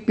PPP।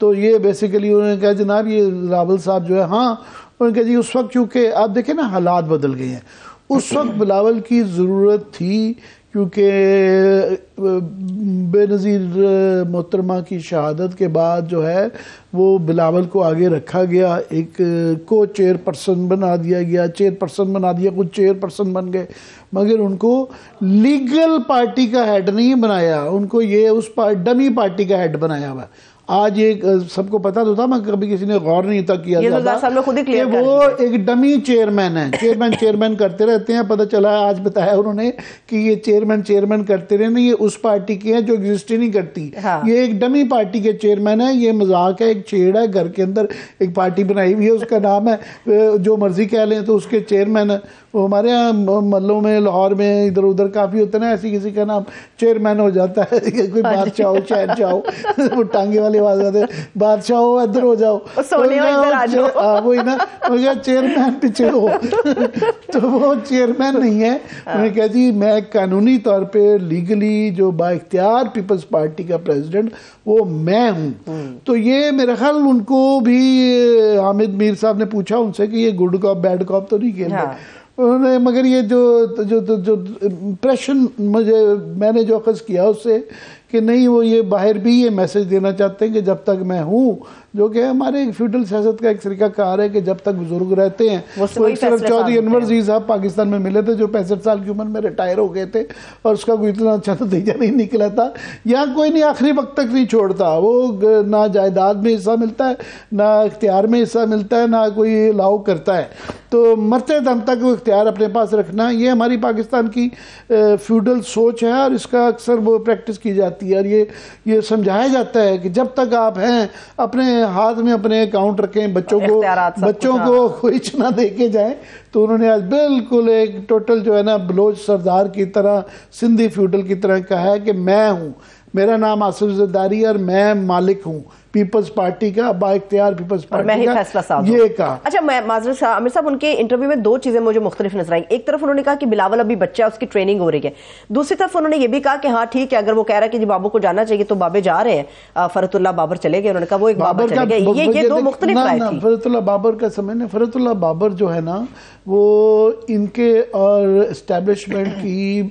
تو یہ بیسیکلی انہوں نے کہا جناب یہ بلاول صاحب جو ہے ہاں انہوں نے کہا جی اس وقت چونکہ آپ دیکھیں نا حالات بدل گئے ہیں، اس وقت بلاول کی ضرورت تھی کیونکہ بے نظیر محترمہ کی شہادت کے بعد جو ہے وہ بلاول کو آگے رکھا گیا، ایک کو چیئر پرسن بنا دیا گیا، چیئر پرسن بنا دیا، کچھ چیئر پرسن بن گئے، مگر ان کو لیگل پارٹی کا ہیڈ نہیں بنایا، ان کو یہ اس ڈمی پارٹی کا ہیڈ بنایا ہوا ہے۔ آج یہ سب کو پتا تو تھا، میں کبھی کسی نے غور نہیں تھا کیا کہ وہ ایک ڈمی چیئرمین ہے، چیئرمین کرتے رہتے ہیں، پتہ چلا آج بتایا انہوں نے کہ یہ چیئرمین کرتے رہے، یہ اس پارٹی کے ہیں جو ایگزسٹ ہی نہیں کرتی، یہ ایک ڈمی پارٹی کے چیئرمین ہے، یہ مذاق ہے، ایک چھیڑ ہے، گھر کے اندر ایک پارٹی بنائی ہوئی ہے، اس کا نام ہے جو مرضی کہہ لیں تو اس کے چیئرمین ہے۔ وہ ہمارے ہاں محلوں میں لاہور میں ادھر ادھر کافی ہوتا ہے نا، ایسی کسی کا نام چیئرمین ہو جاتا ہے، کوئی بادشاہ ہو شہنشاہ ہو، وہ ٹانگے والے آواز آتے بادشاہ ہو ادھر ہو جاؤ، وہی نا چیئرمین پیچھے ہو، تو وہ چیئرمین نہیں ہے۔ انہوں نے کہا جی میں قانونی طور پہ لیگلی جو با اختیار پیپلز پارٹی کا پریزیڈنٹ وہ میں ہوں۔ تو یہ میرا خیال ان کو بھی حامد میر صاحب نے پوچھا ان سے کہ یہ گڈ کاپ بیڈ کاپ تو نہیں کھیلتے انہوں نے، مگر یہ جو امپریشن میں نے جو اخذ کیا اس سے کہ نہیں وہ یہ باہر بھی یہ میسج دینا چاہتے ہیں کہ جب تک میں ہوں، جو کہ ہمارے فیوڈل سیاست کا ایک طریقہ کار ہے کہ جب تک بزرگ رہتے ہیں، وہ صرف چودھری انور زی صاحب پاکستان میں ملے تھے جو 65 سال کی عمر میں ریٹائر ہو گئے تھے اور اس کا کوئی اتنا اچھا نتیجہ نہیں نکلا تھا، یا کوئی نہیں آخری وقت تک نہیں چھوڑتا، وہ نہ جائیداد میں حصہ ملتا ہے، نہ اختیار میں حصہ ملتا ہے، نہ کوئی الاؤ کرتا ہے، تو مرتے دم تک وہ اختیار اپنے پاس رکھنا، یہ ہماری پاکستان کی فیوڈل سوچ ہے اور اس کا اکثر وہ پریکٹس کی جاتی ہے، اور یہ سمجھایا جاتا ہے کہ جب تک آپ ہیں اپنے ہاتھ میں اپنے اکاؤنٹ رکھیں، بچوں کو کوئی نہ دے کے جائیں۔ تو انہوں نے آج بالکل ایک ٹوٹل جو ہے نا بلوچ سردار کی طرح، سندھی فیوڈل کی طرح کہا ہے کہ میں ہوں، میرا نام آصف زرداری اور میں مالک ہوں پیپلز پارٹی کا، با اختیار پیپلز پارٹی کا، یہ کہا۔ اچھا میں معذرت عامر صاحب، ان کے انٹرویو میں دو چیزیں مجھے مختلف نظر آئیں۔ ایک طرف انہوں نے کہا کہ بلاول ابھی بچہ ہے، اس کی ٹریننگ ہو رہی ہے، دوسری طرف انہوں نے یہ بھی کہا کہ ہاں ٹھیک ہے اگر وہ کہہ رہا ہے کہ جی بابو کو جانا چاہیے تو بابے جا رہے ہیں، فرت اللہ بابر چلے گئے، انہوں نے کہا وہ ایک بابر چلے گئے، یہ دو مختلف رائے تھی۔ فرت اللہ بابر کا سمجھنے، فرت اللہ بابر جو ہے نا وہ ان کے اور اسٹیبلشمنٹ کی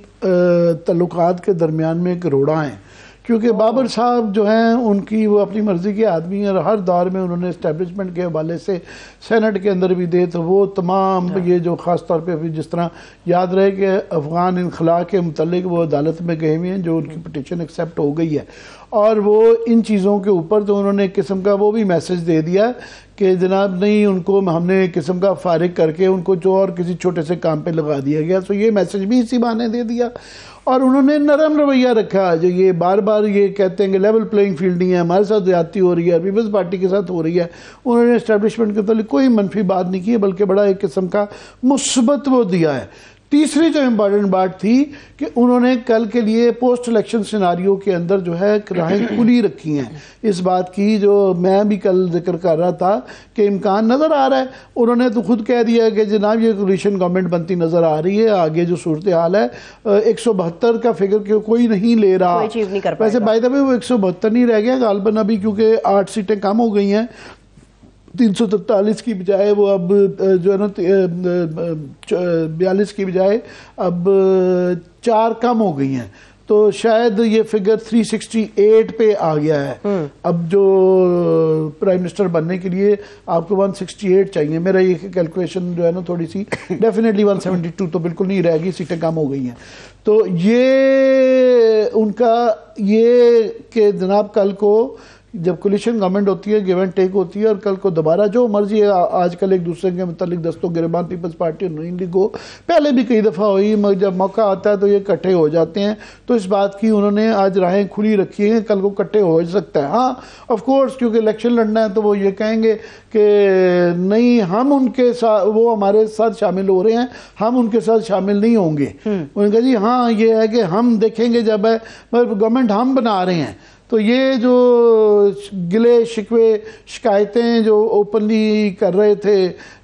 تعلقات کے درمیان میں ایک روڑا ہیں، کیونکہ بابر صاحب جو ہیں ان کی وہ اپنی مرضی کے آدمی ہیں، اور ہر دور میں انہوں نے اسٹیبلشمنٹ کے حوالے سے سینٹ کے اندر بھی دے، تو وہ تمام یہ جو خاص طور پہ جس طرح یاد رہے کہ افغان انخلا کے متعلق وہ عدالت میں گئے ہوئے ہیں، جو ان کی پٹیشن ایکسیپٹ ہو گئی ہے، اور وہ ان چیزوں کے اوپر تو انہوں نے ایک قسم کا وہ بھی میسج دے دیا کہ جناب نہیں، ان کو ہم نے ایک قسم کا فارغ کر کے ان کو جو اور کسی چھوٹے سے کام پہ لگا دیا گیا، تو یہ میسج بھی اسی بہانے دے دیا۔ اور انہوں نے نرم رویہ رکھا، جو یہ بار بار یہ کہتے ہیں کہ لیول پلینگ فیلڈ نہیں ہے، ہمارے ساتھ زیادتی ہو رہی ہے، پیپلز پارٹی کے ساتھ ہو رہی ہے، انہوں نے اسٹیبلشمنٹ کے متعلق کوئی منفی بات نہیں کی، بلکہ بڑا ایک قسم کا مثبت وہ دیا ہے۔ تیسری جو امپورٹنٹ بات تھی کہ انہوں نے کل کے لیے پوسٹ الیکشن سیناریو کے اندر جو ہے راہیں کھلی رکھی ہیں، اس بات کی جو میں بھی کل ذکر کر رہا تھا کہ امکان نظر آ رہا ہے، انہوں نے تو خود کہہ دیا کہ جناب یہ کولیشن گورنمنٹ بنتی نظر آ رہی ہے، آگے جو صورتحال ہے 172 کا فگر کوئی نہیں لے رہا، ویسے بائی دا وے وہ 172 نہیں رہ گیا غالباً ابھی، کیونکہ 8 سیٹیں کم ہو گئی ہیں، 343 کی بجائے وہ اب جو ہے نا 42 کی بجائے اب 4 کم ہو گئی ہیں، تو شاید یہ فگر 368 پہ آ گیا ہے۔ اب جو پرائم منسٹر بننے کے لیے آپ کو 168 چاہیے، میرا یہ کیلکولیشن جو ہے نا تھوڑی سی ڈیفینیٹلی 172 تو بالکل نہیں رہے گی، سیٹیں کم ہو گئی ہیں۔ تو یہ ان کا یہ کہ جناب کل کو جب کولیشن گورنمنٹ ہوتی ہے، گیو اینڈ ٹیک ہوتی ہے، اور کل کو دوبارہ جو مرضی آج کل ایک دوسرے کے متعلق دست و گریبان پیپلز پارٹی اور نون لیگ ہو، پہلے بھی کئی دفعہ ہوئی، مگر جب موقع آتا ہے تو یہ اکٹھے ہو جاتے ہیں، تو اس بات کی انہوں نے آج راہیں کھلی رکھی ہیں، کل کو اکٹھے ہو سکتا ہے۔ ہاں آف کورس کیونکہ الیکشن لڑنا ہے تو وہ یہ کہیں گے کہ نہیں ہم ان کے ساتھ، وہ ہمارے ساتھ شامل ہو رہے ہیں، ہم ان کے ساتھ شامل نہیں ہوں گے۔ انہوں نے کہا جی ہاں یہ ہے کہ ہم دیکھیں گے جب ہے، مگر گورنمنٹ ہم بنا رہے ہیں۔ تو یہ جو گلے شکوے شکایتیں جو اوپنلی کر رہے تھے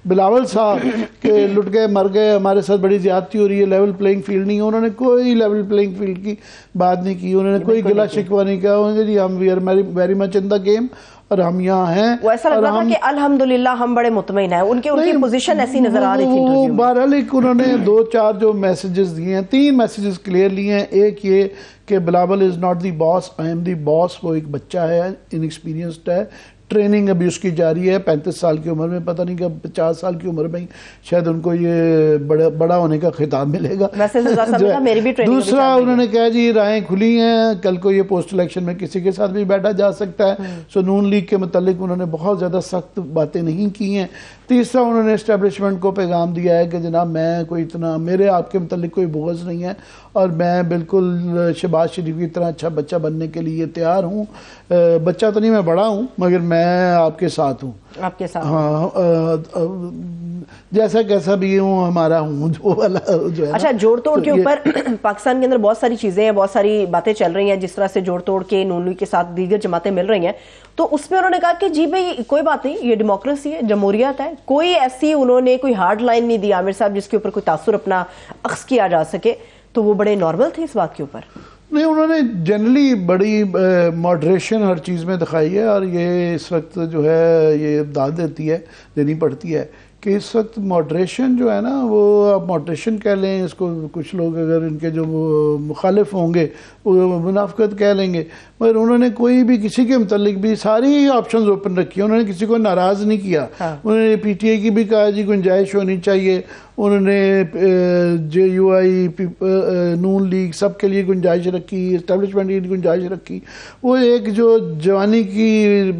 بلاول صاحب کہ لٹ گئے مر گئے، ہمارے ساتھ بڑی زیادتی ہو رہی ہے، لیول پلینگ فیلڈ نہیں ہے، انہوں نے کوئی لیول پلینگ فیلڈ کی بات نہیں کی، انہوں نے کوئی گلا شکوہ نہیں کیا، انہوں نے جی ہم we are very much in the game, اور ہم یہاں ہیں. وہ ایسا لگ رہا تھا کہ الحمدللہ ہم بڑے مطمئن ہیں, ان کی پوزیشن ایسی نظر آ رہی تھی. بہرحال انہوں نے 2-4 جو میسیجز دیے ہیں, 3 میسیجز کلیئرلی ہیں. ایک یہ کہ Bilawal is not the boss, I am the boss. وہ ایک بچہ ہے, انیکسپیرینسڈ ہے, ٹریننگ ابھی اس کی جاری ہے. 35 سال کی عمر میں, پتہ نہیں کہ 50 سال کی عمر میں شاید ان کو یہ بڑا ہونے کا خطاب ملے گا. دوسرا انہوں نے کہا جی راہیں کھلی ہیں, کل کو یہ پوسٹ الیکشن میں کسی کے ساتھ بھی بیٹھا جا سکتا ہے. سو نون لیگ کے متعلق انہوں نے بہت زیادہ سخت باتیں نہیں کی ہیں. تیسرا انہوں نے اسٹیبلشمنٹ کو پیغام دیا ہے کہ جناب میں کوئی اتنا, میرے آپ کے متعلق کوئی بغض نہیں ہے اور میں بالکل شہباز شریف کی طرح اچھا بچہ بننے کے لیے تیار ہوں. بچہ تو نہیں, میں بڑا ہوں, مگر میں آپ کے ساتھ ہوں. آپ کے ساتھ, ہاں, جیسا کیسا بھی ہوں, ہمارا ہوں جو والا جو ہے. اچھا, جوڑ توڑ کے اوپر پاکستان کے اندر بہت ساری چیزیں ہیں, بہت ساری باتیں چل رہی ہیں, جس طرح سے جوڑ توڑ کے نون لیگ کے ساتھ دیگر جماعتیں مل رہی ہیں. تو اس میں انہوں نے کہا کہ جی بھائی کوئی بات نہیں, یہ ڈیموکریسی ہے, جمہوریت ہے. کوئی ایسی انہوں نے کوئی ہارڈ لائن نہیں دی عامر صاحب جس کے اوپر کوئی تاثر اپنا اخذ کیا جا سکے. تو وہ بڑے نارمل تھے اس بات کے اوپر. نہیں, انہوں نے جنرلی بڑی ماڈریشن ہر چیز میں دکھائی ہے, اور یہ اس وقت جو ہے یہ داد دینی پڑتی ہے کہ اس وقت ماڈریشن جو ہے نا, وہ آپ ماڈریشن کہہ لیں اس کو, کچھ لوگ اگر ان کے جو مخالف ہوں گے وہ منافقت کہہ لیں گے, مگر انہوں نے کوئی بھی کسی کے متعلق بھی ساری آپشنز اوپن رکھی. انہوں نے کسی کو ناراض نہیں کیا. انہوں نے پی ٹی آئی کی بھی کہا جی گنجائش ہونی چاہیے. انہوں نے جے یو آئی, نون لیگ سب کے لیے گنجائش رکھی, اسٹیبلشمنٹ کی گنجائش رکھی. وہ ایک جو جوانی کی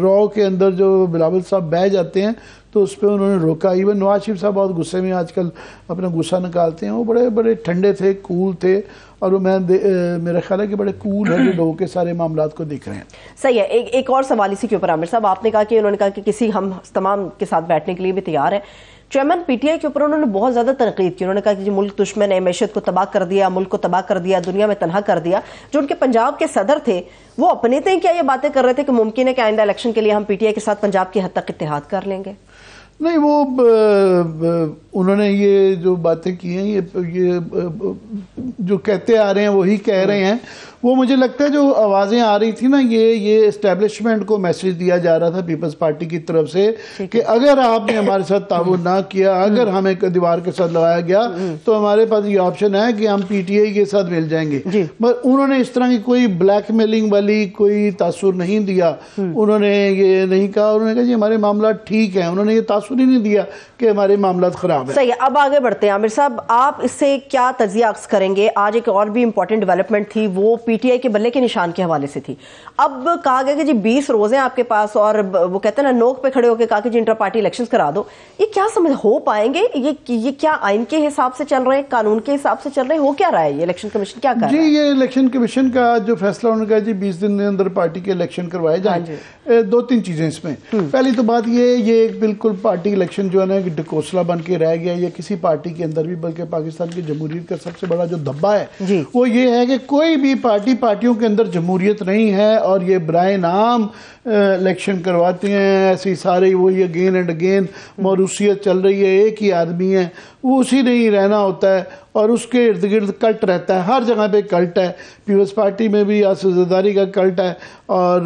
رو کے اندر جو بلاول صاحب بہہ جاتے ہیں تو اس پہ انہوں نے روکا. ایون نواز شریف صاحب بہت غصے میں آج کل اپنا غصہ نکالتے ہیں. وہ بڑے ٹھنڈے تھے, کول تھے, اور میرا خیال ہے کہ بڑے کول ہے جو لوگوں کے سارے معاملات کو دیکھ رہے ہیں. صحیح ہے. ایک اور سوال اسی کے اوپر عامر صاحب, آپ نے کہا کہ انہوں نے کہا کہ کسی ہم تمام کے ساتھ بیٹھنے کے لیے بھی تیار ہے. چیئرمین پی ٹی آئی کے اوپر انہوں نے بہت زیادہ تنقید کی. انہوں نے کہا کہ جی ملک دشمن ہے, معیشت کو تباہ کر دیا, ملک کو تباہ کر دیا, دنیا میں تنہا کر دیا. جو ان کے پنجاب کے صدر تھے وہ اپنے تھے کیا یہ باتیں کر رہے تھے کہ ممکن ہے کہ آئندہ الیکشن کے لیے ہم پی ٹی آئی کے ساتھ پنجاب کی حد تک اتحاد کر لیں گے؟ نہیں, وہ انہوں نے یہ جو باتیں کی ہیں یہ جو کہتے آ رہے ہیں وہی کہہ رہے ہیں. وہ مجھے لگتا ہے جو آوازیں آ رہی تھی نا, یہ اسٹیبلشمنٹ کو میسج دیا جا رہا تھا پیپلز پارٹی کی طرف سے کہ اگر آپ نے ہمارے ساتھ تعاون نہ کیا, اگر ہمیں دیوار کے ساتھ لگایا گیا تو ہمارے پاس یہ آپشن ہے کہ ہم پی ٹی آئی کے ساتھ مل جائیں گے. مگر انہوں نے اس طرح کی کوئی بلیک میلنگ والی کوئی تاثر نہیں دیا. انہوں نے یہ نہیں کہا, انہوں نے کہا جی ہمارے معاملات ٹھیک ہیں. انہوں نے یہ تاثر ہی نہیں دیا کہ ہمارے معاملات خراب ہیں. صحیح. اب آگے بڑھتے ہیں عامر صاحب, آپ اس سے کیا تجزیہ عکس کریں گے؟ آج ایک اور بھی امپورٹنٹ ڈیولپمنٹ تھی, وہ پی ٹی آئی کے بلے کے نشان کے حوالے سے تھی. اب کہا گیا کہ جی 20 روز ہیں آپ کے پاس, اور وہ کہتے ہیں نا نوک پہ کھڑے ہو کے کہا کہ جی انٹر پارٹی الیکشنز کرا دو. یہ کیا سمجھ ہو پائیں گے؟ یہ کیا آئین کے حساب سے چل رہے ہیں, قانون کے حساب سے چل رہے ہیں, ہو کیا رہا ہے یہ الیکشن کمیشن کیا کر رہا ہے؟ جی یہ الیکشن کمیشن کا جو فیصلہ انہوں نے کہا جی 20 دن کے اندر پارٹی کے الیکشن کروائے جائیں. 2-3 چیزیں اس میں. پہلی تو بات یہ ایک بالکل پارٹی الیکشن جو ہے نا ایک ڈکوسلا بن کے رہ گیا. یہ کسی پارٹی کے اندر بھی, بلکہ پاکستان کی جمہوریت کا سب سے بڑا جو دھبا ہے وہ یہ ہے کہ کوئی بھی پارٹیوں کے اندر جمہوریت نہیں ہے, اور یہ برائے نام الیکشن کرواتے ہیں. ایسی سارے وہی اگین اینڈ اگین موروثیت چل رہی ہے. ایک ہی آدمی ہے, وہ اسی نے ہی رہنا ہوتا ہے, اور اس کے ارد گرد کلٹ رہتا ہے. ہر جگہ پہ کلٹ ہے. پیپلز پارٹی میں بھی آصف زرداری کا کلٹ ہے, اور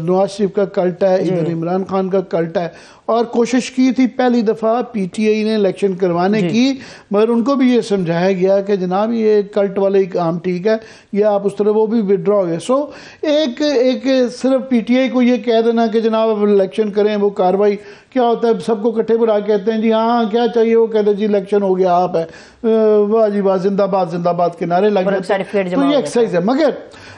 نواز شریف کا کلٹ ہے, ادھر عمران خان کا کلٹ ہے. اور کوشش کی تھی پہلی دفعہ پی ٹی آئی نے الیکشن کروانے کی, مگر ان کو بھی یہ سمجھایا گیا کہ جناب یہ کلٹ والے کام ٹھیک ہے, یہ آپ اس طرح, وہ بھی وڈرا ہو گئے. سو ایک صرف پی ٹی آئی کو یہ کہہ دینا کہ جناب اب الیکشن کریں, وہ کاروائی کیا ہوتا ہے, سب کو کٹھے بلا کہتے ہیں جی ہاں کیا چاہیے, وہ کہتے ہیں جی الیکشن ہو گیا, آپ ہے واہ جی واہ, زندہ باد کے نعرے لگ جاتے ہیں. تو یہ ایکسرسائز ہے. مگر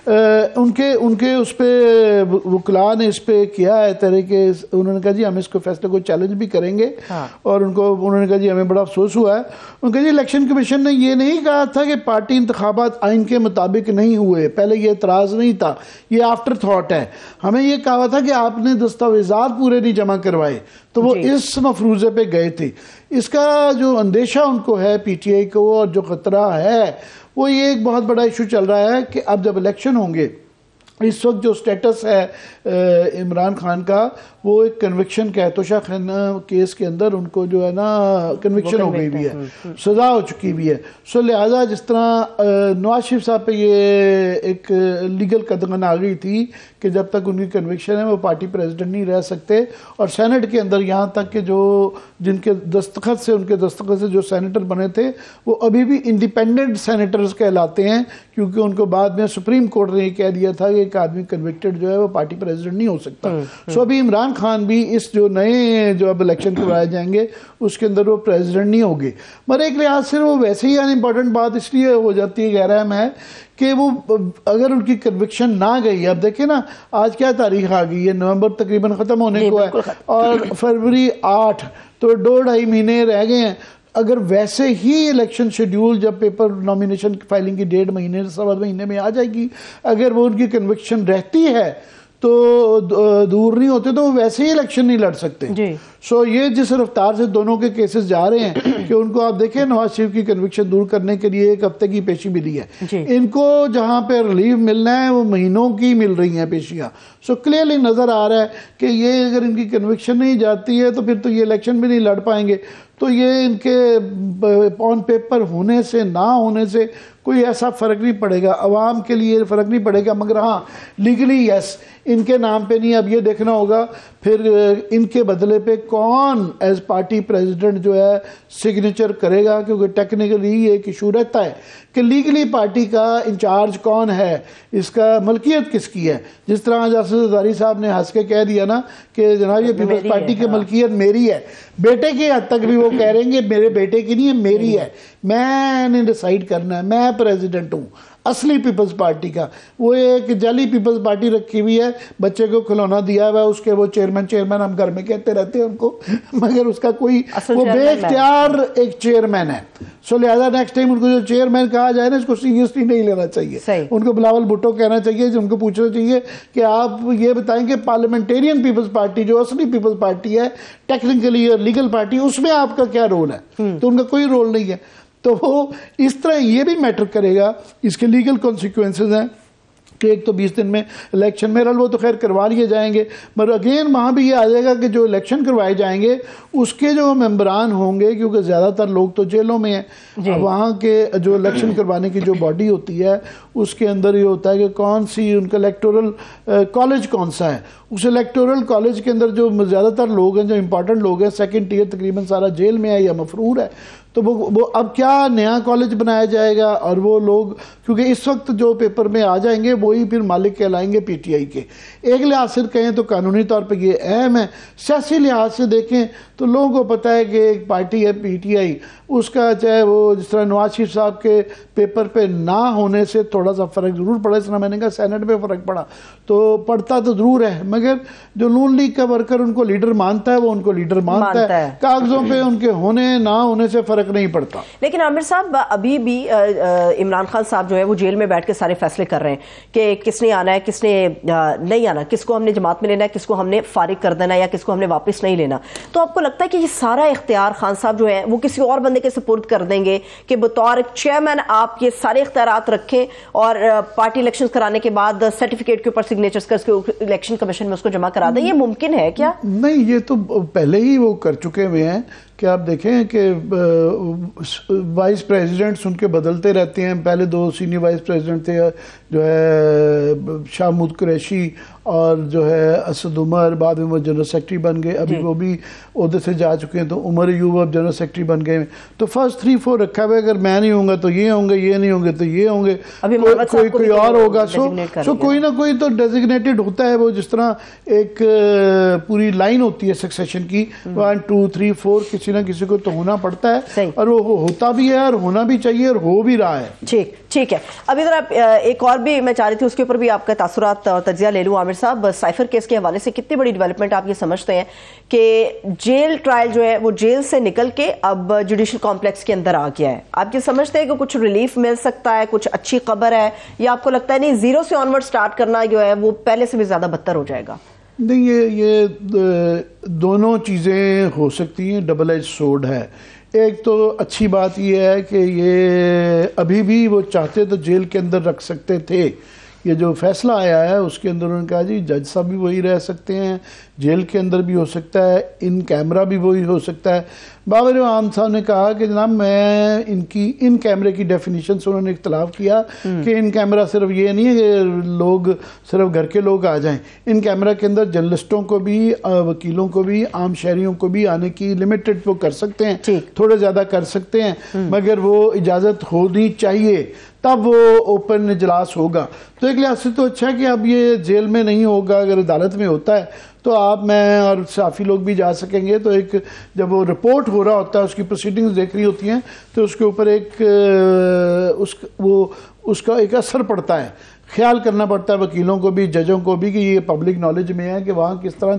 ان کے اس پہ وکلاء نے اس پہ کیا ہے طریقے, انہوں نے کہا جی ہم اس کو فیصلے کو چیلنج بھی کریں گے, اور انہوں نے کہا جی ہمیں بڑا افسوس ہوا ہے. انہوں نے کہا جی الیکشن کمیشن نے یہ نہیں کہا تھا کہ پارٹی انتخابات آئین کے مطابق نہیں ہوئے, پہلے یہ اعتراض نہیں تھا, یہ آفٹر تھاٹ ہے. ہمیں یہ کہا تھا کہ آپ نے دستاویزات پورے نہیں جمع کروائے, تو وہ اس مفروضے پہ گئے تھے. اس کا جو اندیشہ ان کو ہے پی ٹی آئی کو, اور جو خطرہ ہے وہ یہ ایک بہت بڑا ایشو چل رہا ہے کہ اب جب الیکشن ہوں گے اس وقت جو سٹیٹس ہے عمران خان کا وہ ایک کنوکشن کا ہے، توشہ خانہ کیس کے اندر ان کو جو ہے نا کنوکشن ہو گئی بھی ہے، سزا ہو چکی بھی ہے. سو لہٰذا جس طرح نواز شریف صاحب پہ یہ ایک لیگل قدغن آ گئی تھی کہ جب تک ان کی کنوکشن ہے وہ پارٹی پریزیڈنٹ نہیں رہ سکتے، اور سینٹ کے اندر یہاں تک کہ جو جن کے دستخط سے ان کے دستخط سے جو سینیٹر بنے تھے وہ ابھی بھی انڈیپینڈنٹ سینیٹرز کہلاتے ہیں، کیونکہ ان کو بعد میں سپریم کورٹ نے یہ کہہ دیا تھا کہ ایک آدمی کنوکٹڈ جو ہے وہ پارٹی پریزیڈنٹ نہیں ہو سکتا. سو ابھی عمران خان بھی اس جو نئے جو اب الیکشن کروائے جائیں گے اس کے اندر وہ پریزیڈنٹ نہیں ہوگے. مگر ایک لحاظ سے وہ ویسے ہی امپورٹنٹ بات اس لیے ہو جاتی ہے غیر اہم ہے کہ وہ اگر ان کی کنوکشن نہ گئی، اب دیکھیں نا آج کیا تاریخ آ گئی ہے، نومبر تقریباً ختم ہونے کو ہے اور فروری 8، تو 2-2.5 مہینے رہ گئے ہیں. اگر ویسے ہی الیکشن شیڈیول جب پیپر نامینیشن فائلنگ کی 1.5 مہینے 1.25 مہینے میں آ جائے گی، اگر وہ ان کی کنوکشن رہتی ہے تو دور نہیں ہوتے تو وہ ویسے ہی الیکشن نہیں لڑ سکتے. سو یہ جس رفتار سے دونوں کے کیسز جا رہے ہیں کہ ان کو آپ دیکھیں نواز شریف کی کنوکشن دور کرنے کے لیے 1 ہفتے کی پیشی ملی ہے، ان کو جہاں پہ ریلیف ملنا ہے وہ مہینوں کی مل رہی ہیں پیشیاں. سو کلیئرلی نظر آ رہا ہے کہ یہ اگر ان کی کنوکشن نہیں جاتی ہے تو پھر تو یہ الیکشن بھی نہیں لڑ پائیں گے. تو یہ ان کے آن پیپر ہونے سے نہ ہونے سے کوئی ایسا فرق نہیں پڑے گا، عوام کے لیے فرق نہیں پڑے گا، مگر ہاں لیگلی یس ان کے نام پہ نہیں. اب یہ دیکھنا ہوگا پھر ان کے بدلے پہ کون ایز پارٹی پریزیڈنٹ جو ہے سگنیچر کرے گا، کیونکہ ٹیکنیکلی یہ ایک ایشو رہتا ہے کہ لیگلی پارٹی کا انچارج کون ہے، اس کا ملکیت کس کی ہے. جس طرح آج اسد زرداری صاحب نے ہنس کے کہہ دیا نا کہ جناب یہ پیپلز پارٹی کی ملکیت میری ہے، بیٹے کی حد تک بھی وہ کہہ رہے ہیں کہ میرے بیٹے کی نہیں ہے، میری ہے، میں نے ڈیسائیڈ کرنا ہے، میں پریزیڈنٹ ہوں. اصلی پیپلز پارٹی کا وہ ایک جعلی پیپلز پارٹی رکھی ہوئی ہے، بچے کو کھلونا دیا ہوا ہے، اس کے وہ چیئرمین ہم گھر میں کہتے رہتے ہیں ان کو، مگر اس کا کوئی وہ بے اختیار ایک چیئرمین ہے. سو لہذا نیکسٹ ٹائم ان کو جو چیئرمین کہا جائے نا اس کو سیریسلی نہیں لینا چاہیے. ان کو بلاول بھٹو کہنا چاہیے، ان کو پوچھنا چاہیے کہ آپ یہ بتائیں کہ پارلیمنٹیرین پیپلز پارٹی جو اصلی پیپلز پارٹی ہے ٹیکنیکلی اور لیگل پارٹی، اس میں آپ کا کیا رول ہے؟ تو ان کا کوئی رول نہیں ہے. تو وہ اس طرح یہ بھی میٹر کرے گا، اس کے لیگل کانسیکوینسز ہیں کہ ایک تو 20 دن میں الیکشن میں وہ تو خیر کروا لیے جائیں گے، مگر اگین وہاں بھی یہ آ جائے گا کہ جو الیکشن کروائے جائیں گے اس کے جو ممبران ہوں گے، کیونکہ زیادہ تر لوگ تو جیلوں میں ہیں، وہاں کے جو الیکشن کروانے کی جو باڈی ہوتی ہے اس کے اندر یہ ہوتا ہے کہ کون سی ان کا الیکٹورل کالج کون سا ہے. اس الیکٹورل کالج کے اندر جو زیادہ تر لوگ ہیں، جو امپورٹنٹ لوگ ہیں، 2nd ٹیئر تقریباً سارا جیل میں ہے یا مفرور ہے. تو وہ اب کیا نیا کالج بنایا جائے گا، اور وہ لوگ کیونکہ اس وقت جو پیپر میں آ جائیں گے وہی پھر مالک کہلائیں گے پی ٹی آئی کے. ایک لحاظ سے کہیں تو قانونی طور پہ یہ اہم ہے، سیاسی لحاظ سے دیکھیں تو لوگوں کو پتہ ہے کہ ایک پارٹی ہے پی ٹی آئی، اس کا چاہے وہ جس طرح نواز شریف صاحب کے پیپر پہ نہ ہونے سے تھوڑا سا فرق ضرور پڑا، اس طرح میں نے کہا سینٹ پہ فرق پڑا تو پڑتا تو ضرور ہے، مگر جو نون لیگ کا ورکر ان کو لیڈر مانتا ہے وہ ان کو لیڈر مانتا ہے، کاغذوں پہ ان کے ہونے نہ ہونے سے فرق نہیں پڑتا. لیکن عامر صاحب ابھی بھی عمران خان صاحب جو ہے وہ جیل میں بیٹھ کے سارے فیصلے کر رہے ہیں کہ کس نے آنا ہے کس نے نہیں آنا، کس کو ہم نے جماعت میں لینا ہے، کس کو ہم نے فارغ کر دینا یا کس کو ہم نے واپس نہیں لینا. تو آپ کو لگتا ہے کہ یہ سارا اختیار خان صاحب جو ہے وہ کسی اور بندے کے سپرد کر دیں گے کہ بطور چیئرمین آپ یہ سارے اختیارات رکھیں اور پارٹی الیکشن کرانے کے بعد سرٹیفکیٹ کے اوپر سگنیچرز کر کے الیکشن کمیشن میں اس کو جمع کرا دیں؟ یہ ممکن ہے کیا؟ نہیں، یہ تو پہلے ہی وہ کر چکے ہوئے ہیں کہ آپ دیکھیں کہ وائس پریزیڈنٹس ان کے بدلتے رہتے ہیں. پہلے 2 سینئر وائس پریزیڈنٹ تھے، جو ہے شاہ محمود قریشی اور جو ہے اسد عمر، بعد میں وہ جنرل سیکرٹری بن گئے، ابھی وہ بھی عہدے سے جا چکے ہیں. تو عمر ایوب اب جنرل سیکرٹری بن گئے. تو فرسٹ 3-4 رکھا ہوا ہے، اگر میں نہیں ہوں گا تو یہ ہوں گے، یہ نہیں ہوں گے تو یہ ہوں گے، کوئی اور ہوگا. سو کوئی نہ کوئی تو ڈیزگنیٹڈ ہوتا ہے. وہ جس طرح ایک پوری لائن ہوتی ہے سکسیشن کی 1 2 3 4 کسی نہ کسی کو تو ہونا پڑتا ہے، اور وہ ہوتا بھی ہے اور ہونا بھی چاہیے اور ہو بھی رہا ہے. ٹھیک ہے. ابھی ذرا ایک اور بھی میں چاہ رہی تھی اس کے اوپر بھی آپ کا تاثرات اور تجزیہ لے لوں. عامر صاحب، سائفر کیس کے حوالے سے کتنی بڑی ڈیولپمنٹ آپ یہ سمجھتے ہیں کہ جیل ٹرائل جو ہے وہ جیل سے نکل کے اب جوڈیشل کمپلیکس کے اندر آ گیا ہے؟ آپ یہ سمجھتے ہیں کہ کچھ ریلیف مل سکتا ہے، کچھ اچھی خبر ہے، یا آپ کو لگتا ہے نہیں 0 سے آنورڈ سٹارٹ کرنا جو ہے وہ پہلے سے بھی زیادہ بدتر ہو جائے گا؟ نہیں، یہ دونوں چیزیں ہو سکتی ہیں، ڈبل ایج سورڈ ہے. ایک تو اچھی بات یہ ہے کہ یہ ابھی بھی وہ چاہتے تو جیل کے اندر رکھ سکتے تھے، یہ جو فیصلہ آیا ہے اس کے اندر انہوں نے کہا جی جج صاحب بھی وہی رہ سکتے ہیں، جیل کے اندر بھی ہو سکتا ہے، ان کیمرہ بھی وہی ہو سکتا ہے۔ بابر اعوان صاحب نے کہا کہ جناب میں ان کیمرے کی ڈیفینیشن سے انہوں نے اختلاف کیا کہ ان کیمرہ صرف یہ نہیں ہے کہ لوگ صرف گھر کے لوگ آ جائیں، ان کیمرہ کے اندر جرنلسٹوں کو بھی، وکیلوں کو بھی، عام شہریوں کو بھی آنے کی لمیٹڈ وہ کر سکتے ہیں، تھوڑے زیادہ کر سکتے ہیں، مگر وہ اجازت ہونی چاہیے، تب وہ اوپن اجلاس ہوگا۔ تو ایک لحاظ سے تو اچھا ہے کہ اب یہ جیل میں نہیں ہوگا، اگر عدالت میں ہوتا ہے تو آپ، میں اور صحافی لوگ بھی جا سکیں گے۔ تو ایک جب وہ رپورٹ ہو رہا ہوتا ہے، اس کی پروسیڈنگز دیکھ رہی ہوتی ہیں، تو اس کے اوپر ایک اس کا ایک اثر پڑتا ہے، خیال کرنا پڑتا ہے وکیلوں کو بھی، ججوں کو بھی، کہ یہ پبلک نالج میں ہے کہ وہاں کس طرح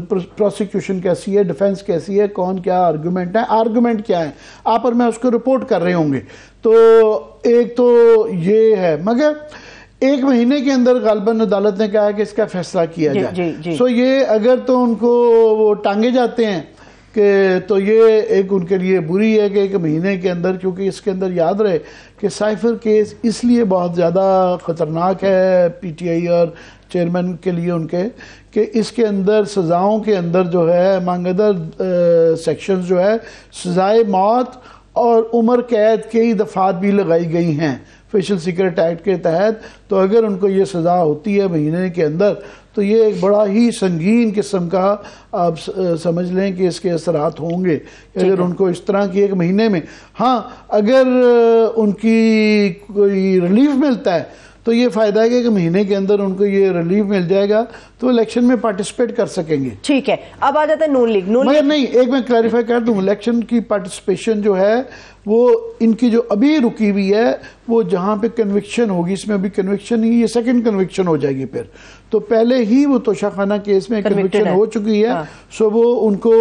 پروسیکیوشن کیسی ہے، ڈیفینس کیسی ہے، کون کیا آرگومنٹ ہے، آرگومنٹ کیا ہے، آپ اور میں اس کو رپورٹ کر رہے ہوں گے۔ تو ایک تو یہ ہے، مگر 1 مہینے کے اندر غالباً عدالت نے کہا کہ اس کا فیصلہ کیا جائے۔ سو یہ اگر تو ان کو وہ ٹانگے جاتے ہیں کہ تو یہ ایک ان کے لیے بری ہے کہ 1 مہینے کے اندر، کیونکہ اس کے اندر یاد رہے کہ سائفر کیس اس لیے بہت زیادہ خطرناک ہے پی ٹی آئی اور چیئرمین کے لیے ان کے، کہ اس کے اندر سزاؤں کے اندر جو ہے among other سیکشنز جو ہے سزائے موت اور عمر قید کے دفعات بھی لگائی گئی ہیں اسپیشل سیکرٹ ایکٹ کے تحت۔ تو اگر ان کو یہ سزا ہوتی ہے مہینے کے اندر تو یہ ایک بڑا ہی سنگین قسم کا آپ سمجھ لیں کہ اس کے اثرات ہوں گے اگر ان کو اس طرح کی 1 مہینے میں۔ ہاں اگر ان کی کوئی ریلیف ملتا ہے تو یہ فائدہ ہے کہ 1 مہینے کے اندر ان کو یہ ریلیف مل جائے گا تو الیکشن میں پارٹیسپیٹ کر سکیں گے۔ ٹھیک ہے، اب آ جاتا ہے نون لیگ۔ مگر نہیں، ایک میں کلیریفائی کر دوں، الیکشن کی پارٹیسپیشن جو ہے وہ ان کی جو ابھی رکی ہوئی ہے، وہ جہاں پہ کنوکشن ہوگی، اس میں ابھی کنوکشن نہیں، یہ سیکنڈ کنوکشن ہو جائے گی پھر، تو پہلے ہی وہ توشہ خانہ کیس میں کنوکشن ہو چکی ہے، سو وہ ان کو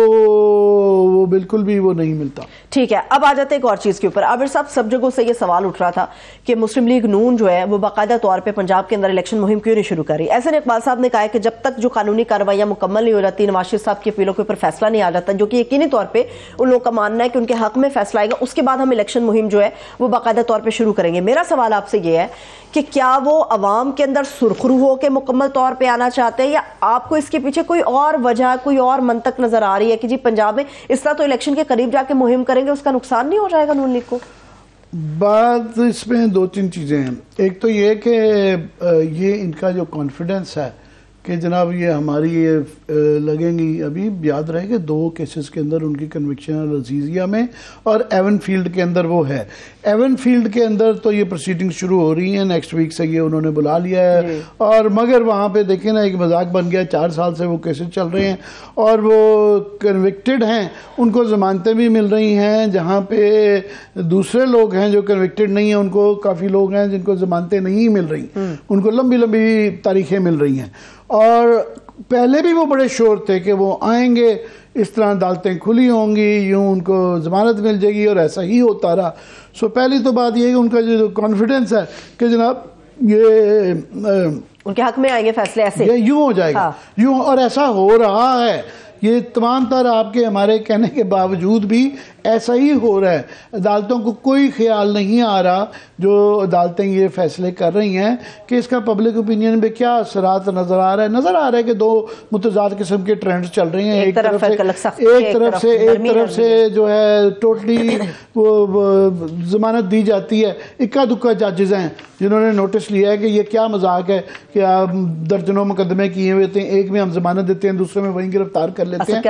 وہ بالکل بھی وہ نہیں ملتا۔ ٹھیک ہے، اب آ جاتے ایک اور چیز کے اوپر۔ عابر صاحب، سب جگہوں سے یہ سوال اٹھ رہا تھا کہ مسلم لیگ نون جو ہے وہ باقاعدہ طور پہ پنجاب کے اندر الیکشن مہم کیوں نہیں شروع کر رہی؟ احسن اقبال صاحب نے کہا ہے کہ جب تک جو قانونی کارروائیاں مکمل نہیں ہو جاتی، نواز شریف صاحب کی اپیلوں کے اوپر فیصلہ نہیں آ جاتا، جو کہ یقینی طور پہ ان لوگوں کا ماننا ہے کہ ان کے حق میں فیصلہ آئے گا، اس کے بعد ہم الیکشن مہم جو ہے وہ باقاعدہ طور پہ شروع کریں گے۔ میرا سوال آپ سے یہ ہے کہ کیا وہ عوام کے اندر سرخرو ہو کے مکمل طور پہ آنا چاہتے ہیں، یا آپ کو اس کے پیچھے کوئی اور وجہ، کوئی اور منطق نظر آ رہی ہے کہ جی پنجاب میں اس طرح تو الیکشن کے قریب جا کے مہم کریں گے، اس کا نقصان نہیں ہو جائے گا نون لیگ کو؟ بات اس میں 2-3 چیزیں ہیں۔ ایک تو یہ کہ یہ ان کا جو کانفیڈنس ہے کہ جناب یہ ہماری لگیں گی، ابھی یاد رہے کہ 2 کیسز کے اندر ان کی کنوکشن ہے، لذیذیہ میں اور ایون فیلڈ کے اندر وہ ہے۔ ایون فیلڈ کے اندر تو یہ پروسیڈنگ شروع ہو رہی ہیں، نیکسٹ ویک سے یہ انہوں نے بلا لیا ہے، اور مگر وہاں پہ دیکھیں نا ایک مذاق بن گیا، 4 سال سے وہ کیسز چل رہے ہیں اور وہ کنوکٹڈ ہیں، ان کو ضمانتیں بھی مل رہی ہیں، جہاں پہ دوسرے لوگ ہیں جو کنوکٹڈ نہیں ہیں ان کو کافی لوگ ہیں جن کو ضمانتیں نہیں مل رہی، ان کو لمبی لمبی تاریخیں مل رہی ہیں۔ اور پہلے بھی وہ بڑے شور تھے کہ وہ آئیں گے، اس طرح عدالتیں کھلی ہوں گی، یوں ان کو ضمانت مل جائے گی، اور ایسا ہی ہوتا رہا۔ سو پہلی تو بات یہ ہے کہ ان کا جو کانفیڈنس ہے کہ جناب یہ ان کے حق میں آئیں گے فیصلے، ایسے یہ یوں ہو جائے گا، یوں، اور ایسا ہو رہا ہے۔ یہ تمام تر آپ کے ہمارے کہنے کے باوجود بھی ایسا ہی ہو رہا ہے۔ عدالتوں کو کوئی خیال نہیں آ رہا، جو عدالتیں یہ فیصلے کر رہی ہیں، کہ اس کا پبلک اوپینین پہ کیا اثرات نظر آ رہا ہے۔ نظر آ رہا ہے کہ 2 متضاد قسم کے ٹرینڈز چل رہے ہیں۔ ایک طرف سے جو ہے ٹوٹلی وہ ضمانت دی جاتی ہے، اکا دکا ججز ہیں جنہوں نے نوٹس لیا ہے کہ یہ کیا مذاق ہے کہ آپ درجنوں مقدمے کیے ہوئے تھے، ایک میں ہم ضمانت دیتے ہیں، دوسرے میں وہیں گرفتار کر لیتے ہیں۔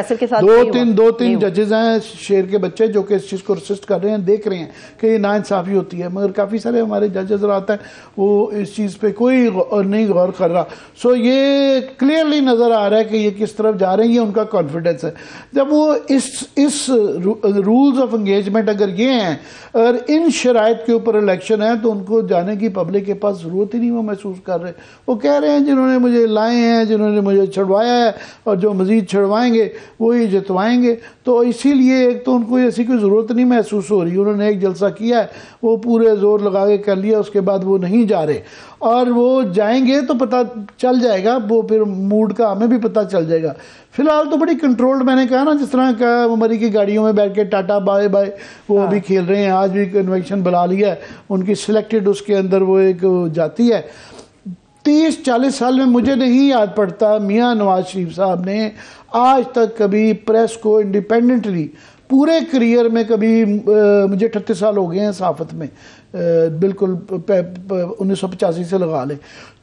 2-3 ججز ہیں شیر کے بچے جو کہ اس چیز کو رسسٹ کر رہے ہیں، دیکھ رہے ہیں کہ یہ ناانصافی ہوتی ہے، مگر کافی سارے ہمارے ججز آتا ہے وہ اس چیز پہ کوئی نہیں غور کر رہا۔ سو یہ کلیئرلی نظر آ رہا ہے کہ یہ کس طرف جا رہے ہیں، یہ ان کا کانفیڈنس ہے۔ جب وہ اس رولز آف انگیجمنٹ اگر یہ ہیں، اگر ان شرائط کے اوپر الیکشن ہے، تو ان کو جانے کی پبلک کے پاس ضرورت ہی نہیں، وہ محسوس کر رہے۔ وہ کہہ رہے ہیں جنہوں نے مجھے لائے ہیں، جنہوں نے مجھے چھڑوایا ہے، اور جو مزید چھڑوائیں گے وہی جتوائیں گے۔ تو اسی لیے ایک تو ان کو ایسی کوئی ضرورت نہیں محسوس ہو رہی۔ انہوں نے ایک جلسہ کیا ہے، وہ پورے زور لگا کے کر لیا، اس کے بعد وہ نہیں جا رہے، اور وہ جائیں گے تو پتہ چل جائے گا، وہ پھر موڈ کا ہمیں بھی پتہ چل جائے گا۔ فی الحال تو بڑی کنٹرولڈ، میں نے کہا نا، جس طرح مری کی گاڑیوں میں بیٹھ کے ٹاٹا بائے بائے وہ ابھی کھیل رہے ہیں۔ آج بھی کنونشن بلا لیا ہے ان کی سلیکٹڈ، اس کے اندر وہ ایک جاتی ہے۔ 30-40 سال میں مجھے نہیں یاد پڑتا میاں نواز شریف صاحب نے آج تک کبھی پریس کو انڈیپینڈنٹلی پورے کریئر میں کبھی، مجھے 38 سال ہو گئے ہیں صحافت میں، بالکل 1985 سے لگا لیں،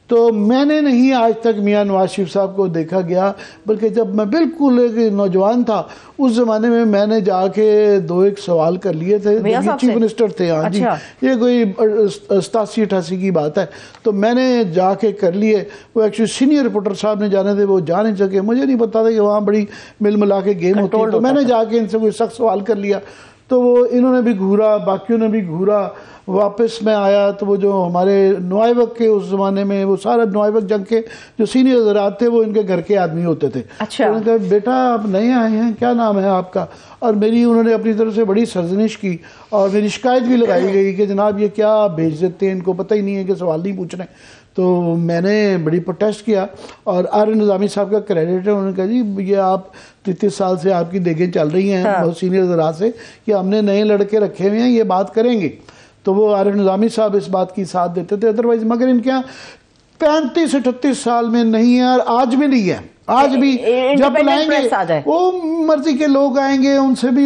تو میں نے نہیں آج تک میاں نواز شریف صاحب کو دیکھا گیا، بلکہ جب میں بالکل ایک نوجوان تھا اس زمانے میں نے جا کے 2-1 سوال کر لیے تھے، چیف منسٹر تھے، ہاں جی، یہ کوئی 87-88 کی بات ہے، تو میں نے جا کے کر لیے، وہ ایکچولی سینئر رپورٹر صاحب نے جانے تھے، وہ جا نہیں سکے، مجھے نہیں پتا تھا کہ وہاں بڑی مل ملا کے گیم ہوتی ہے، تو میں نے جا کے ان سے کوئی سخت سوال کر لیا، تو وہ انہوں نے بھی گھورا، باقیوں نے بھی گھورا، واپس میں آیا تو وہ جو ہمارے نوائے وقت کے اس زمانے میں، وہ سارا نوائے وقت جنگ کے جو سینئر حضرات تھے وہ ان کے گھر کے آدمی ہوتے تھے، انہوں نے کہا بیٹا آپ نئے آئے ہیں، کیا نام ہے آپ کا، اور میری انہوں نے اپنی طرف سے بڑی سرزنش کی اور میری شکایت بھی لگائی گئی کہ جناب یہ کیا بھیج دیتے ہیں، ان کو پتہ ہی نہیں ہے کہ سوال نہیں پوچھ رہے ہیں، تو میں نے بڑی پروٹیسٹ کیا، اور عارف نظامی صاحب کا کریڈٹ ہے، انہوں نے کہا جی یہ آپ 33 سال سے آپ کی دیکھیں چل رہی ہیں بہت سینئر حضرات سے کہ ہم نے نئے لڑکے رکھے ہوئے ہیں یہ بات کریں گے، تو وہ عارف نظامی صاحب اس بات کی ساتھ دیتے تھے، ادروائز مگر ان کے یہاں 35-38 سال میں نہیں ہے، اور آج بھی نہیں ہے، آج بھی جب بلائیں گے وہ مرضی کے لوگ آئیں گے، ان سے بھی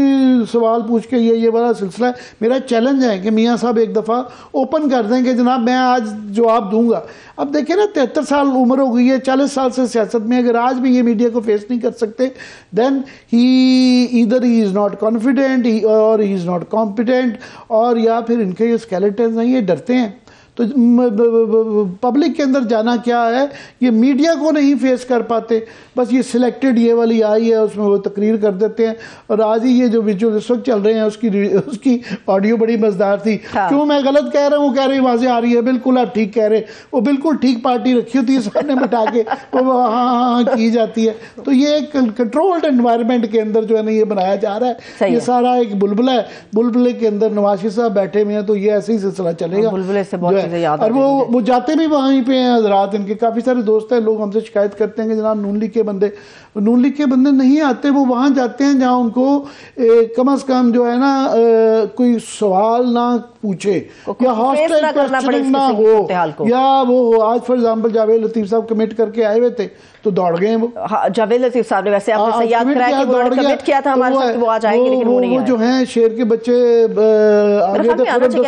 سوال پوچھ کے یہ بڑا سلسلہ ہے۔ میرا چیلنج ہے کہ میاں صاحب ایک دفعہ اوپن کر دیں کہ جناب میں آج جواب دوں گا۔ اب دیکھیں نا 73 سال عمر ہو گئی ہے، 40 سال سے سیاست میں، اگر آج بھی یہ میڈیا کو فیس نہیں کر سکتے دین either he is not confident or he is not competent، اور یا پھر ان کے یہ اسکیلیٹنز ہیں، یہ ڈرتے ہیں۔ تو پبلک کے اندر جانا کیا ہے، یہ میڈیا کو نہیں فیس کر پاتے، بس یہ سلیکٹڈ یہ والی آئی ہے اس میں وہ تقریر کر دیتے ہیں، اور آج ہی یہ جو ویڈیو اس وقت چل رہے ہیں اس کی آڈیو بڑی مزدار تھی، کیوں میں غلط کہہ رہا ہوں، وہ کہہ رہی واضح آ رہی ہے، بالکل آپ ٹھیک کہہ رہے، وہ بالکل ٹھیک پارٹی رکھی ہوتی ہے سامنے بٹھا کے وہ ہاں کی جاتی ہے۔ تو یہ ایک کنٹرولڈ انوائرمنٹ کے اندر جو ہے نا یہ بنایا جا رہا ہے، یہ سارا ایک بلبلہ ہے، بلبلے کے اندر نواز شریف صاحب بیٹھے ہوئے ہیں، تو یہ ایسے ہی سلسلہ چلے گا، اور وہ جاتے بھی وہیں پہ ہیں حضرات، ان کے کافی سارے دوست ہیں، لوگ ہم سے شکایت کرتے ہیں کہ جناب نون لیگ کے بندے نہیں آتے، وہ وہاں جاتے ہیں جہاں ان کو کم از کم جو ہے نا کوئی سوال نہ پوچھے یا ہاسٹل کوسچننگ نہ ہو، یا وہ آج فار ایگزامپل جاوید لطیف صاحب کمٹ کر کے آئے ہوئے تھے تو دوڑ گئے، وہ جاوید لطیف صاحب نے ویسے آپ سے یاد کرایا کہ وہ کمٹ کیا تھا ہمارے ساتھ، وہ آج آئیں گے لیکن وہ نہیں آئے، وہ جو ہیں شیر کے بچے آگے تھے،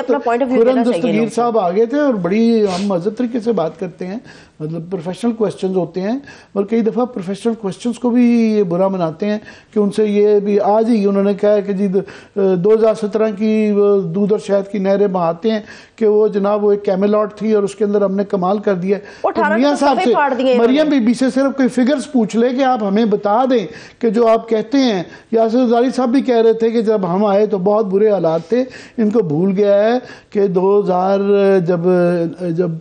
خرم دستگیر صاحب آگے تھے، اور بڑی ہم مہذب طریقے سے بات کرتے ہیں، مطلب پروفیشنل کوسچنز ہوتے ہیں، اور کئی دفعہ پروفیشنل کوسچنز کو بھی یہ برا مناتے ہیں کہ ان سے یہ بھی آج ہی انہوں نے کہا ہے کہ جی 2017 کی دودھ اور شہد کی نہریں بہاتے ہیں کہ وہ جناب وہ ایک کیملاٹ تھی اور اس کے اندر ہم نے کمال کر دیا۔ میاں صاحب سے مریم بی بی سے صرف کوئی فگرز پوچھ لے کہ آپ ہمیں بتا دیں کہ جو آپ کہتے ہیں، یاسر زرداری صاحب بھی کہہ رہے تھے کہ جب ہم آئے تو بہت برے حالات تھے، ان کو بھول گیا ہے کہ 2000 جب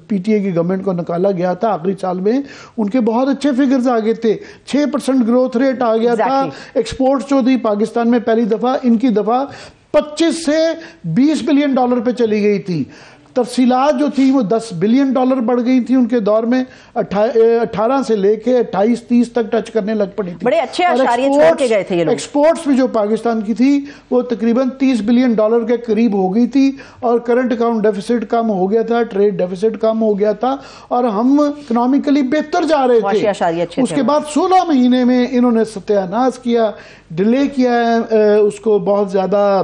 پی ٹی اے کی گورنمنٹ کو نکالا گیا تھا آخری سال میں ان کے بہت اچھے فگرز آگے تھے، 6% گروتھ ریٹ آ گیا تھا، ایکسپورٹس جو تھی پاکستان میں پہلی دفعہ ان کی دفعہ 25 سے 20 بلین ڈالر پہ چلی گئی تھی، تفصیلات جو تھی وہ 10 بلین ڈالر بڑھ گئی تھی ان کے دور میں، 18 سے لے کے 28-30 تک ٹچ کرنے لگ پڑی تھی، بڑے اچھے اشاریے چھوڑ کے گئے تھے یہ لوگ۔ ایکسپورٹس بھی جو پاکستان کی تھی وہ تقریباً 30 بلین ڈالر کے قریب ہو گئی تھی، اور کرنٹ اکاؤنٹ ڈیفیسٹ کم ہو گیا تھا، ٹریڈ ڈیفیسٹ کم ہو گیا تھا، اور ہم اکنامکلی بہتر جا رہے تھے۔ اس کے بعد 16 مہینے میں انہوں نے ستیہ ناش کیا، ڈیلے کیا ہے اس کو بہت زیادہ،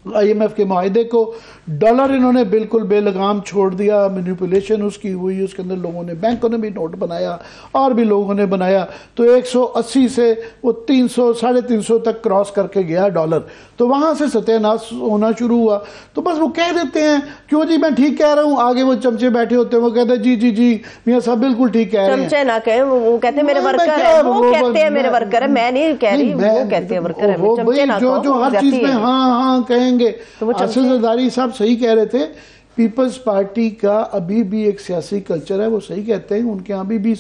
آئی ایم ایف کے معاہدے کو، ڈالر انہوں نے بالکل بے لگام چھوڑ دیا، مینیپولیشن اس کی ہوئی، اس کے اندر لوگوں نے، بینکوں نے بھی نوٹ بنایا اور بھی لوگوں نے بنایا، تو 180 سے وہ 300 350 تک کراس کر کے گیا ڈالر، تو وہاں سے ستیہ ناش ہونا شروع ہوا۔ تو بس وہ کہہ دیتے ہیں کیوں جی میں ٹھیک کہہ رہا ہوں، آگے وہ چمچے بیٹھے ہوتے ہیں، وہ کہتے ہیں جی میاں صاحب بالکل ٹھیک کہہ رہے ہیں، چمچے نہ کہیں، وہ کہتے ہیں میرے ورکر ہیں، وہ کہتے ہیں میرے ورکر ہیں، میں نہیں کہہ رہی، وہ کہتے ہیں ورکر ہیں، چمچے نہ کہو، جو ہر چیز میں ہاں کہیں گے۔ آصف زرداری صاحب صحیح کہہ رہے تھے، پیپلز پارٹی کا ابھی بھی ایک سیاسی کلچر ہے، وہ صحیح کہتے ہیں، ان کے یہاں بھی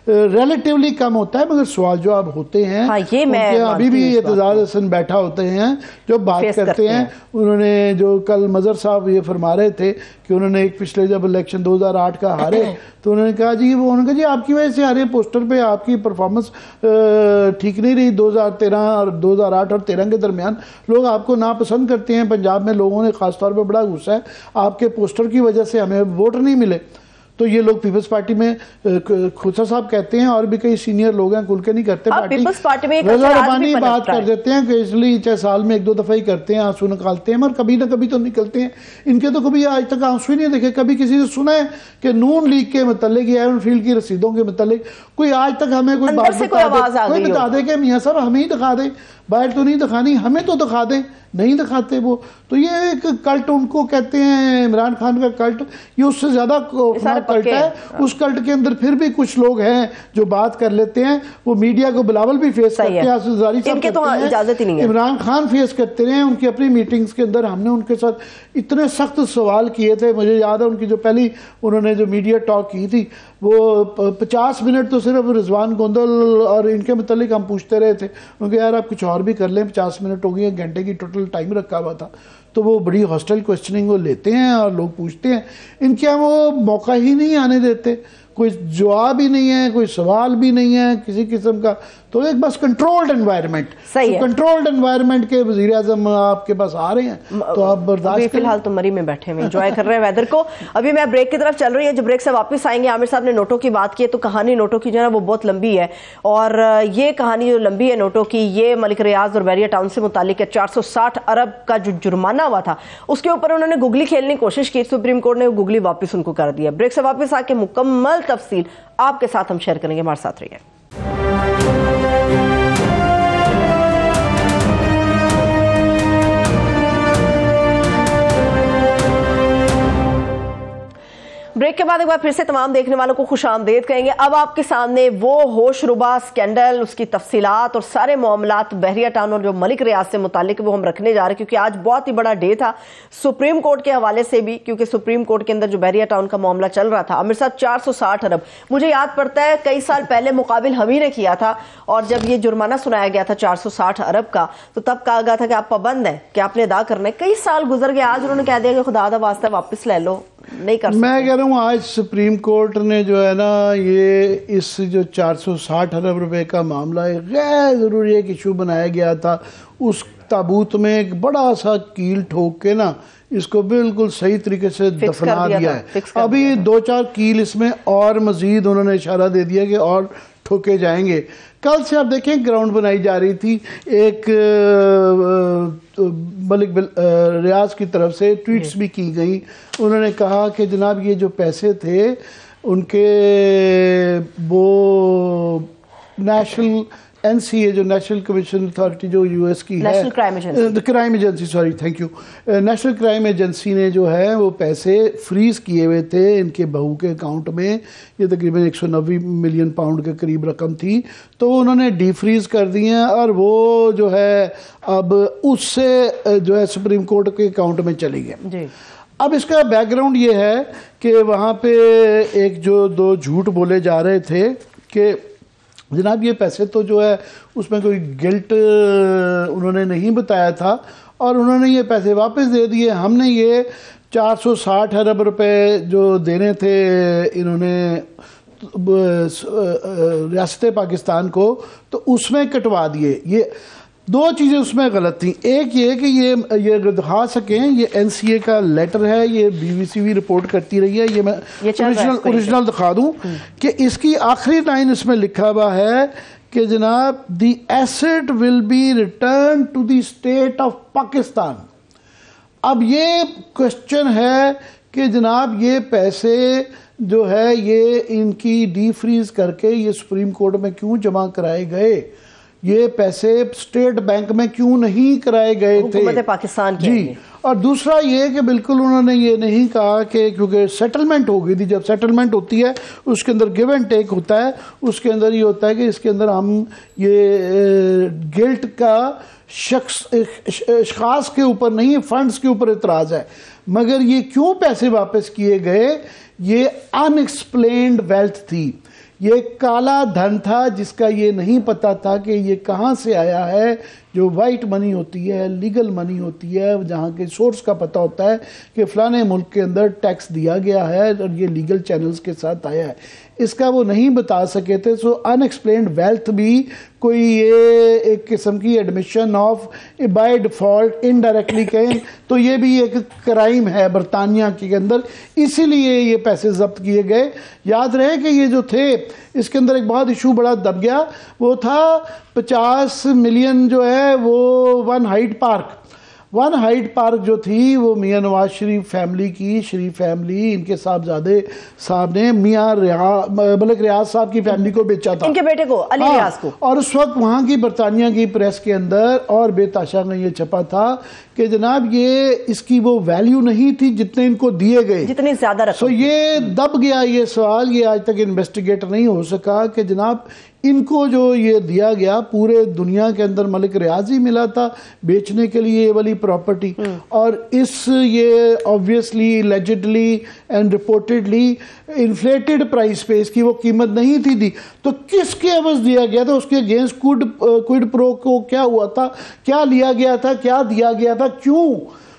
ریلیٹیولی کم ہوتا ہے، مگر سوال جواب ہوتے ہیں، ان کے یہاں ابھی بھی اعتزاز حسن بیٹھا ہوتے ہیں جو بات کرتے ہیں۔ انہوں نے جو کل مظہر صاحب یہ فرما رہے تھے کہ انہوں نے ایک پچھلے جب الیکشن 2008 کا ہارے تو انہوں نے کہا جی آپ کی وجہ سے ہارے، پوسٹر پہ آپ کی پرفارمنس ٹھیک نہیں رہی، 2013 اور 2008 اور 13 کے درمیان لوگ آپ کو ناپسند کرتے ہیں، پنجاب میں لوگوں نے خاص طور پہ بڑا غصہ ہے، آپ کے پوسٹر کی وجہ سے ہمیں ووٹ نہیں ملے۔ تو یہ لوگ پیپلز پارٹی میں کھوسا صاحب کہتے ہیں اور بھی کئی سینئر لوگ ہیں کھل کے نہیں کرتے پارٹی، رضا ربانی بات کر دیتے ہیں کہ اس لیے چاہے سال میں 1-2 دفعہ ہی کرتے ہیں، آنسو نکالتے ہیں، مگر کبھی نہ کبھی تو نکلتے ہیں۔ ان کے تو کبھی آج تک آنسو ہی نہیں دیکھے۔ کبھی کسی سے سنا ہے کہ نون لیگ کے متعلق یا ایون فیلڈ کی رسیدوں کے متعلق کوئی آج تک ہمیں کوئی بات دکھا دے کہ میاں صاحب ہمیں ہی دکھا دے، باہر تو نہیں دکھانی، ہمیں تو دکھا دیں، نہیں دکھاتے وہ۔ تو یہ ایک کلٹ ان کو کہتے ہیں، عمران خان کا کلٹ، یہ اس سے زیادہ کلٹ ہے۔ اس کلٹ کے اندر پھر بھی کچھ لوگ ہیں جو بات کر لیتے ہیں، وہ میڈیا کو بلاول بھی فیس کرتے ہیں، آصف زرداری صاحب کرتے ہیں، عمران خان فیس کرتے ہیں۔ ان کی اپنی میٹنگز کے اندر ہم نے ان کے ساتھ اتنے سخت سوال کیے تھے، مجھے یاد ہے ان کی جو پہلی انہوں نے جو میڈیا ٹاک کی تھی وہ 50 منٹ تو صرف رضوان گوندل اور ان کے متعلق ہم پوچھتے رہے تھے، کیونکہ یار آپ کچھ اور بھی کر لیں، 50 منٹ ہو گئی، 1 گھنٹے کی ٹوٹل ٹائم رکھا ہوا تھا۔ تو وہ بڑی ہاسٹل کوسچننگ وہ لیتے ہیں اور لوگ پوچھتے ہیں، ان کے ہم وہ موقع ہی نہیں آنے دیتے، کوئی جواب ہی نہیں ہے، کوئی سوال بھی نہیں ہے کسی قسم کا۔ تو ایک بس کنٹرولڈ انوائرمنٹ، کنٹرولڈ انوائرمنٹ کے وزیر اعظم آپ کے پاس آ رہے ہیں تو آپ برداشت کریں۔ فی الحال تو مری میں بیٹھے ہوئے انجوائے کر رہے ہیں ویدر کو۔ ابھی میں بریک کی طرف چل رہی ہوں، جب بریک سے واپس آئیں گے عامر صاحب نے نوٹوں کی بات کی ہے، تو کہانی نوٹوں کی جو ہے نا وہ بہت لمبی ہے، اور یہ کہانی جو لمبی ہے نوٹوں کی، یہ ملک ریاض اور بیریا ٹاؤن سے متعلق ہے۔ 460 ارب کا جو جرمانہ ہوا تھا اس کے اوپر انہوں نے گگلی کھیلنے کی کوشش کی، سپریم کورٹ نے وہ گگلی واپس ان کو کر دیا۔ بریک سے واپس آ کے مکمل تفصیل آپ کے ساتھ ہم شیئر کریں گے، ہمارے ساتھ رہیے۔ بریک کے بعد ایک بار پھر سے تمام دیکھنے والوں کو خوش آمدید کہیں گے۔ اب آپ کے سامنے وہ ہوش ربا سکینڈل، اس کی تفصیلات اور سارے معاملات بحریہ ٹاؤن اور جو ملک ریاض سے متعلق وہ ہم رکھنے جا رہے ہیں، کیونکہ آج بہت ہی بڑا ڈے تھا سپریم کورٹ کے حوالے سے بھی، کیونکہ سپریم کورٹ کے اندر جو بحریہ ٹاؤن کا معاملہ چل رہا تھا۔ عامر صاحب 460 ارب مجھے یاد پڑتا ہے کئی سال پہلے مقابل ہم ہی نے کیا تھا، اور جب یہ جرمانہ سنایا گیا تھا 460 ارب کا، تو تب کہا گیا تھا کہ آپ پابند ہیں کہ آپ نے ادا کرنا ہے۔ کئی سال گزر گئے، آج انہوں نے کہہ دیا کہ خدا دا واسطہ واپس لے لو، نہیں کر سکتے۔ میں کہہ رہا ہوں آج سپریم کورٹ نے جو ہے نا یہ اس جو 460 ارب روپے کا معاملہ ہے، غیر ضروری ایک ایشو بنایا گیا تھا، اس تابوت میں ایک بڑا سا کیل ٹھوک کے نا اس کو بالکل صحیح طریقے سے دفنا دیا ہے۔ ابھی 2-4 کیل اس میں اور مزید انہوں نے اشارہ دے دیا کہ اور ٹھوکے جائیں گے۔ کل سے آپ دیکھیں گراؤنڈ بنائی جا رہی تھی، ایک ملک ریاض کی طرف سے ٹویٹس بھی کی گئی، انہوں نے کہا کہ جناب یہ جو پیسے تھے ان کے وہ نیشنل NCA جو نیشنل کمیشن اتھارٹی جو US کی ہے، crime agency, sorry thank you, national crime agency نے جو ہے وہ پیسے فریز کیے ہوئے تھے ان کے بہو کے اکاؤنٹ میں، یہ تقریباً 190 ملین پاؤنڈ کے قریب رقم تھی، تو انہوں نے ڈی فریز کر دی ہیں، اور وہ جو ہے اب اس سے جو ہے سپریم کورٹ کے اکاؤنٹ میں چلی گئے۔ اب اس کا بیک گراؤنڈ یہ ہے کہ وہاں پہ ایک جو 2 جھوٹ بولے جا رہے تھے کہ جناب یہ پیسے تو جو ہے اس میں کوئی گلٹ انہوں نے نہیں بتایا تھا، اور انہوں نے یہ پیسے واپس دے دیے۔ ہم نے یہ 460 ارب روپے جو دینے تھے انہوں نے ریاست پاکستان کو، تو اس میں کٹوا دیے۔ یہ 2 چیزیں اس میں غلط تھیں، ایک یہ کہ یہ دکھا سکیں یہ NCA کا لیٹر ہے، یہ BBC بھی رپورٹ کرتی رہی ہے، یہ میں اوریجنل دکھا دوں کہ اس کی آخری لائن اس میں لکھا ہوا ہے کہ جناب the east will be return to the state of Pakistan. اب یہ کوشچن ہے کہ جناب یہ پیسے جو ہے یہ ان کی ڈی فریز کر کے یہ سپریم کورٹ میں کیوں جمع کرائے گئے، یہ پیسے اسٹیٹ بینک میں کیوں نہیں کرائے گئے تھے حکومت پاکستان کی؟ جی، اور دوسرا یہ کہ بالکل انہوں نے یہ نہیں کہا کہ کیونکہ سیٹلمنٹ ہو گئی تھی، جب سیٹلمنٹ ہوتی ہے اس کے اندر گیو اینڈ ٹیک ہوتا ہے، اس کے اندر یہ ہوتا ہے کہ اس کے اندر ہم یہ گلٹ کا اشخاص کے اوپر نہیں، فنڈز کے اوپر اعتراض ہے، مگر یہ کیوں پیسے واپس کیے گئے، یہ ان ایکسپلینڈ ویلتھ تھی، یہ کالا دھن تھا جس کا یہ نہیں پتا تھا کہ یہ کہاں سے آیا ہے، جو وائٹ منی ہوتی ہے، لیگل منی ہوتی ہے، جہاں کے سورس کا پتہ ہوتا ہے کہ فلانے ملک کے اندر ٹیکس دیا گیا ہے اور یہ لیگل چینلز کے ساتھ آیا ہے۔ اس کا وہ نہیں بتا سکے تھے. سو ان ایکسپلینڈ ویلتھ بھی کوئی یہ ایک قسم کی admission of by default indirectly کہیں تو یہ بھی ایک کرائم ہے برطانیہ کے اندر, اسی لیے یہ پیسے ضبط کیے گئے. یاد رہے کہ یہ جو تھے اس کے اندر ایک بہت ایشو بڑا دب گیا, وہ تھا 50 ملین جو ہے وہ ون ہائیڈ پارک جو تھی وہ میاں نواز شریف فیملی کی, شریف فیملی ان کے صاحبزادے صاحب نے میاں ملک ریاض صاحب کی فیملی کو بیچا تھا, ان کے بیٹے کو علی ریاض کو. اور اس وقت وہاں کی برطانیہ کی پریس کے اندر اور بے تحاشا میں یہ چھپا تھا کہ جناب یہ اس کی وہ ویلیو نہیں تھی جتنے ان کو دیے گئے, جتنی زیادہ رقم. سو یہ دب گیا یہ سوال, یہ آج تک انویسٹیگیٹ نہیں ہو سکا کہ جناب ان کو جو یہ دیا گیا پورے دنیا کے اندر ملک ریاض ہی ملا تھا بیچنے کے لیے یہ والی پراپرٹی, اور اس یہ obviously allegedly and reportedly inflated price پہ اس کی وہ قیمت نہیں تھی دی, تو کس کے عوض دیا گیا تھا, اس کے اگینسٹ کوئڈ پرو کو کیا ہوا تھا, کیا لیا گیا تھا, کیا دیا گیا تھا, کیوں.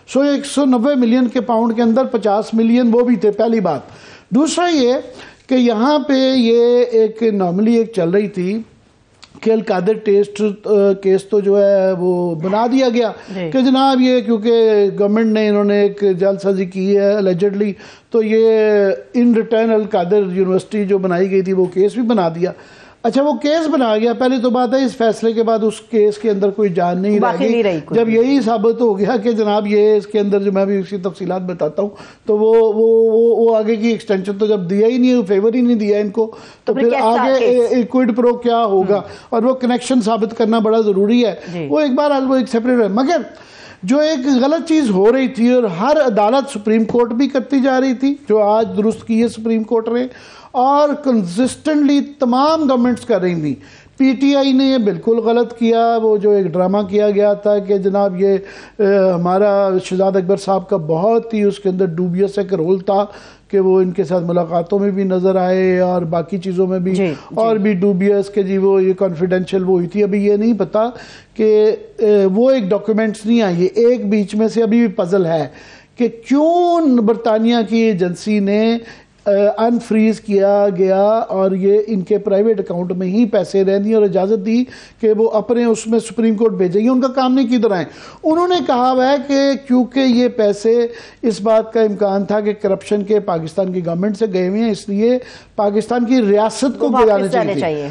سو 190 ملین کے پاؤنڈ کے اندر 50 ملین وہ بھی تھے, پہلی بات. دوسرا یہ کہ یہاں پہ یہ ایک نارملی ایک چل رہی تھی کہ القادر ٹیسٹ کیس تو جو ہے وہ بنا دیا گیا کہ جناب یہ کیونکہ گورنمنٹ نے انہوں نے ایک جعل سازی کی ہے allegedly, تو یہ ان ریٹرن القادر یونیورسٹی جو بنائی گئی تھی وہ کیس بھی بنا دیا. اچھا وہ کیس بنا گیا, پہلے تو بات ہے اس فیصلے کے بعد اس کیس کے اندر کوئی جان نہیں رہی. جب یہی ثابت ہو گیا کہ جناب یہ اس کے اندر جو میں بھی اس کی تفصیلات بتاتا ہوں تو وہ آگے کی ایکسٹینشن تو جب دیا ہی نہیں, فیور ہی نہیں دیا ان کو, تو پھر آگے کوئڈ پرو کیا ہوگا, اور وہ کنیکشن ثابت کرنا بڑا ضروری ہے. وہ ایک بار وہ ایک سیپریٹ ہے, مگر جو ایک غلط چیز ہو رہی تھی اور ہر عدالت سپریم کورٹ بھی کرتی جا رہی تھی, جو آج درست کی ہے سپریم کورٹ نے, اور کنسسٹنٹلی تمام گورنمنٹس کر رہی تھیں. پی ٹی آئی نے یہ بالکل غلط کیا, وہ جو ایک ڈرامہ کیا گیا تھا کہ جناب یہ ہمارا شہزاد اکبر صاحب کا بہت ہی اس کے اندر ڈوبیس ایک رول تھا کہ وہ ان کے ساتھ ملاقاتوں میں بھی نظر آئے اور باقی چیزوں میں بھی اور بھی ڈوبیس کہ جی وہ یہ کانفیڈینشیل وہ ہوئی تھی. ابھی یہ نہیں پتا کہ وہ ایک ڈاکیومنٹس نہیں آئی, ایک بیچ میں سے ابھی بھی پزل ہے کہ کیوں برطانیہ کی ایجنسی نے انفریز کیا گیا اور یہ ان کے پرائیویٹ اکاؤنٹ میں ہی پیسے رہ دی اور اجازت دی کہ وہ اپنے اس میں سپریم کورٹ بھیجے. یہ ان کا کام نہیں کدھر آئے. انہوں نے کہا ہے کہ کیونکہ یہ پیسے اس بات کا امکان تھا کہ کرپشن کے پاکستان کی گورنمنٹ سے گئے ہوئے ہیں, اس لیے پاکستان کی ریاست کو گرانے چاہیے.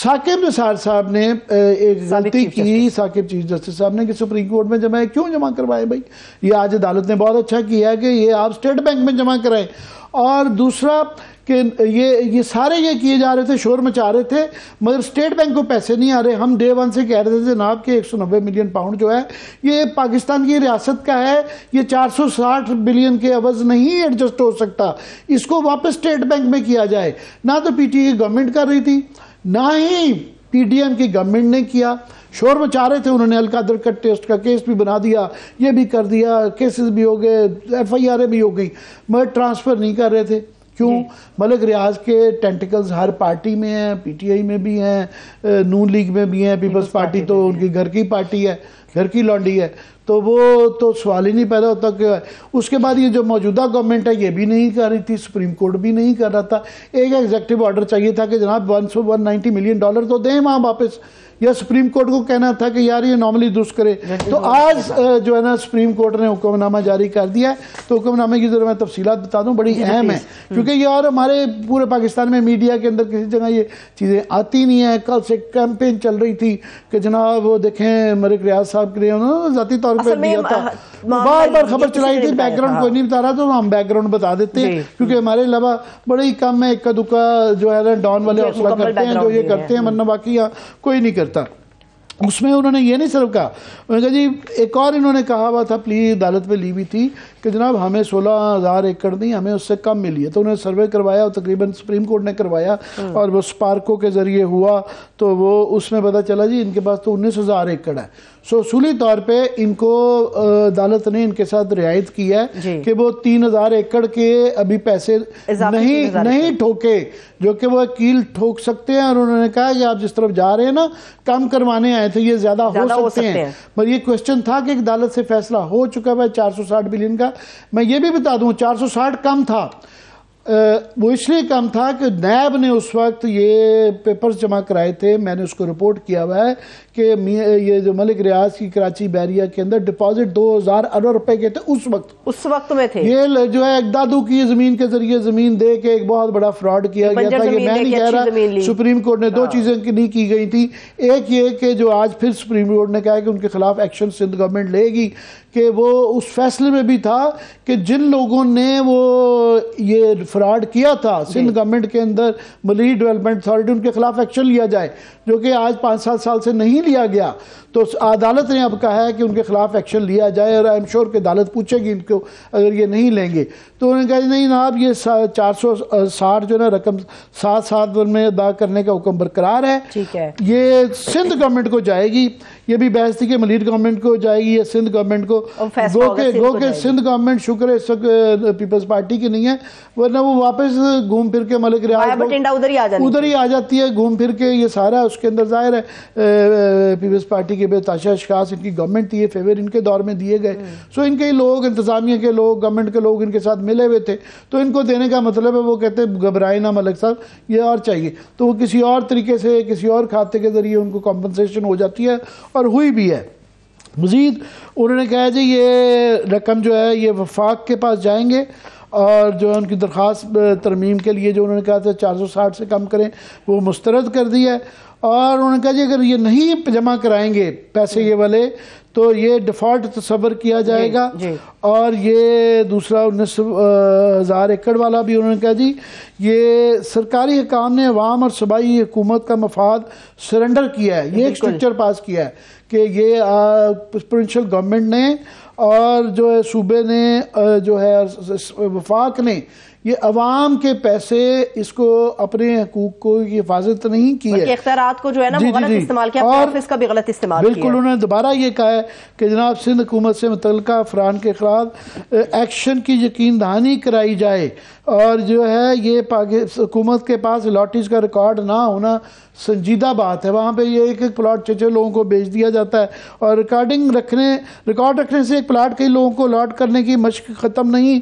ثاقب نثار صاحب نے ایک غلطی کی, ثاقب چیف جسٹس صاحب نے, کہ سپریم کورٹ میں جمع کیوں جمع کروائے بھائی, یہ آج عدالت نے بہت اچھا کیا ہے کہ یہ آپ اسٹیٹ بینک میں جمع کرائیں. اور دوسرا کہ یہ سارے یہ کیے جا رہے تھے, شور مچا رہے تھے, مگر اسٹیٹ بینک کو پیسے نہیں آ رہے. ہم ڈے ون سے کہہ رہے تھے جناب کہ 190 ملین پاؤنڈ جو ہے یہ پاکستان کی ریاست کا ہے, یہ 460 بلین کے عوض نہیں ایڈجسٹ ہو سکتا, اس کو واپس اسٹیٹ بینک میں کیا جائے. نہ تو پی ٹی آئی کی گورنمنٹ کر رہی تھی, نہ ہی پی ڈی ایم کی گورنمنٹ نے کیا. شور مچا رہے تھے, انہوں نے القادر کٹ ٹیسٹ کا کیس بھی بنا دیا, یہ بھی کر دیا, کیسز بھی ہو گئے, ایف آئی آر بھی ہو گئی, مگر ٹرانسفر نہیں کر رہے تھے. کیوں؟ ملک ریاض کے ٹینٹیکلز ہر پارٹی میں ہیں, پی ٹی آئی میں بھی ہیں, نون لیگ میں بھی ہیں, پیپلز پارٹی تو ان کی گھر کی پارٹی ہے, گھر کی لانڈی ہے, تو وہ تو سوال ہی نہیں پیدا ہوتا. کہ اس کے بعد یہ جو موجودہ گورنمنٹ ہے یہ بھی نہیں کر رہی تھی, سپریم کورٹ بھی نہیں کر رہا تھا. ایک ایگزیکٹو آرڈر چاہیے تھا کہ جناب 190 ملین ڈالر تو دیں وہاں واپس, یا سپریم کورٹ کو کہنا تھا کہ یار یہ نارملی درست کرے. تو آج جو ہے نا سپریم کورٹ نے حکم نامہ جاری کر دیا ہے, تو حکم نامے کی ذرا میں تفصیلات بتا دوں, بڑی اہم ہے کیونکہ یہ اور ہمارے پورے پاکستان میں میڈیا کے اندر کسی جگہ یہ چیزیں آتی نہیں ہیں. کل سے کیمپین چل رہی تھی کہ جناب وہ دیکھیں ملک ریاض صاحب کے لیے انہوں نے ذاتی طور پہ دیا تھا, بار بار خبر چلائی تھی, بیک گراؤنڈ کوئی نہیں بتا رہا تو ہم بیک گراؤنڈ بتا دیتے ہیں کیونکہ ہمارے علاوہ بڑے ہی کم ہے اکا دکا جو ہے نا ڈان والے حوصلہ کرتے ہیں جو یہ کرتے ہیں, ورنہ باقی کوئی نہیں کرتا. اس میں انہوں نے یہ نہیں صرف کہا, انہوں نے کہا جی ایک اور انہوں نے کہا ہوا تھا پلی عدالت میں لی ہوئی تھی کہ جناب ہمیں 16,000 ایکڑ نہیں, ہمیں اس سے کم ملی ہے. تو انہوں نے سروے کروایا اور تقریباً سپریم کورٹ نے کروایا اور وہ سپارکو کے ذریعے ہوا, تو وہ اس میں پتہ چلا جی ان کے پاس تو 19,000 ایکڑ ہے. سو اصولی طور پہ ان کو عدالت نے ان کے ساتھ رعایت کی ہے کہ وہ 3,000 ایکڑ کے ابھی پیسے نہیں ٹھوکے جو کہ وہ وکیل ٹھوک سکتے ہیں. اور انہوں نے کہا کہ آپ جس طرف جا رہے ہیں نا کم کروانے آئے تھے, یہ زیادہ ہو سکتے ہیں. پر یہ کوشچن تھا کہ عدالت سے فیصلہ ہو چکا ہے 460 بلین کا. میں یہ بھی بتا دوں 460 کم تھا, وہ اس لیے کم تھا کہ نیب نے اس وقت یہ پیپرز جمع کرائے تھے، میں نے اس کو رپورٹ کیا ہوا ہے کہ یہ جو ملک ریاض کی کراچی بحریہ کے اندر ڈپازٹ 2000 ارب روپے کے تھے اس وقت میں تھے۔ یہ جو ہے ایک دادو کی زمین کے ذریعے زمین دے کے ایک بہت بڑا فراڈ کیا گیا تھا۔ یہ میں نہیں کہہ رہا، سپریم کورٹ نے 2 چیزیں نہیں کی گئی تھی، ایک یہ کہ جو آج پھر سپریم کورٹ نے کہا کہ ان کے خلاف ایکشن سندھ گورنمنٹ لے گی، کہ وہ اس فیصلے میں بھی تھا کہ جن لوگوں نے وہ یہ فراڈ کیا تھا سندھ گورنمنٹ کے اندر ملری ڈیولپمنٹ اتھارٹی، ان کے خلاف ایکشن لیا جائے، جو کہ آج 5-7 سال سے نہیں لیا گیا۔ تو عدالت نے اب کہا ہے کہ ان کے خلاف ایکشن لیا جائے، اور آئی ایم شور کہ عدالت پوچھے گی ان کو اگر یہ نہیں لیں گے تو انہوں نے کہا نہیں جناب یہ 460 جو نا رقم 7 میں ادا کرنے کا حکم برقرار ہے، یہ سندھ گورنمنٹ کو جائے گی۔ یہ بھی بحث تھی کہ ملیر گورنمنٹ کو جائے گی یا سندھ گورنمنٹ کو، گو کہ سندھ گورنمنٹ شکر ہے اس وقت پیپلز پارٹی کی نہیں ہے، ورنہ وہ واپس گھوم پھر کے ملک ریاض ادھر ہی آ جاتی ہے گھوم پھر کے۔ یہ سارا اس کے اندر ظاہر ہے پیپلز پارٹی کے بے تاشا اشخاص، ان کی گورنمنٹ تھی، یہ فیور ان کے دور میں دیے گئے، سو ان کے لوگ، انتظامیہ کے لوگ، گورنمنٹ کے لوگ ان کے ساتھ ملے ہوئے تھے، تو ان کو دینے کا مطلب ہے وہ کہتے ہیں گھبرائے نہ ملک صاحب یہ اور چاہیے، تو وہ کسی اور طریقے سے کسی اور کھاتے کے ذریعے ان کو کمپنسیشن ہو جاتی ہے، اور ہوئی بھی ہے۔ مزید انہوں نے کہا جی یہ رقم جو ہے یہ وفاق کے پاس جائیں گے، اور جو ان کی درخواست ترمیم کے لیے جو انہوں نے کہا تھا 460 سے کم کریں وہ مسترد کر دی ہے، اور انہوں نے کہا جی اگر یہ نہیں جمع کرائیں گے پیسے یہ والے تو یہ ڈیفالٹ تصور کیا جائے گا، اور یہ دوسرا 19,000 ایکڑ والا بھی انہوں نے کہا جی یہ سرکاری حکام نے عوام اور صوبائی حکومت کا مفاد سرنڈر کیا ہے، یہ ایک سٹرکچر پاس کیا ہے کہ یہ پروونشل گورنمنٹ نے اور جو ہے صوبے نے جو ہے وفاق نے یہ عوام کے پیسے اس کو اپنے حقوق کو حفاظت نہیں کی ہے، اختیارات کو جو ہے نا وہ غلط استعمال کیا، آفس کا بھی غلط استعمال کیا۔ بالکل انہوں نے دوبارہ یہ کہا ہے کہ جناب سندھ حکومت سے متعلقہ افراد کے خلاف ایکشن کی یقین دہانی کرائی جائے، اور جو ہے یہ حکومت کے پاس الاٹیز کا ریکارڈ نہ ہونا سنجیدہ بات ہے، وہاں پہ یہ ایک پلاٹ 6 لوگوں کو بیچ دیا جاتا ہے، اور ریکارڈ رکھنے سے ایک پلاٹ کئی لوگوں کو الاٹ کرنے کی مشق ختم ہی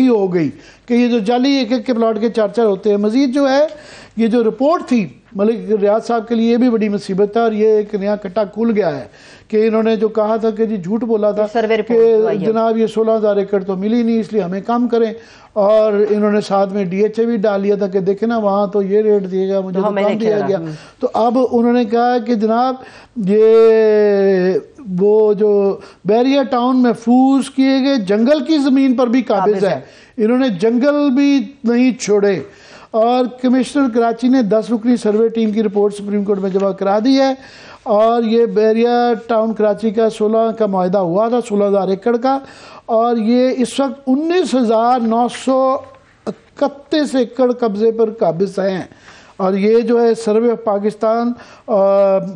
ہو گئی کہ یہ جو جعلی ایک کے پلاٹ کے 4 ہوتے ہیں۔ مزید جو ہے یہ جو رپورٹ تھی ملک ریاض صاحب کے لیے یہ بھی بڑی مصیبت ہے، اور یہ ایک نیا کٹا کھل گیا ہے کہ انہوں نے جو کہا تھا کہ جی جھوٹ بولا تھا کہ جناب یہ 16,000 ایکڑ تو ملی نہیں اس لیے ہمیں کم کریں، اور انہوں نے ساتھ میں DHA بھی ڈال لیا تھا کہ دیکھیں نا وہاں تو یہ ریٹ دیے گا مجھے تو کم دیا گیا۔ تو اب انہوں نے کہا کہ جناب یہ وہ جو بحریہ ٹاؤن محفوظ کیے گئے جنگل کی زمین پر بھی قابض ہے، انہوں نے جنگل بھی نہیں چھوڑے، اور کمشنر کراچی نے 10 رکنی سروے ٹیم کی رپورٹ سپریم کورٹ میں جمع کرا دی ہے، اور یہ بحریہ ٹاؤن کراچی کا 16 کا معاہدہ ہوا تھا 16,000 ایکڑ کا، اور یہ اس وقت 19,931 ایکڑ قبضے پر قابض ہیں، اور یہ جو ہے سروے آف پاکستان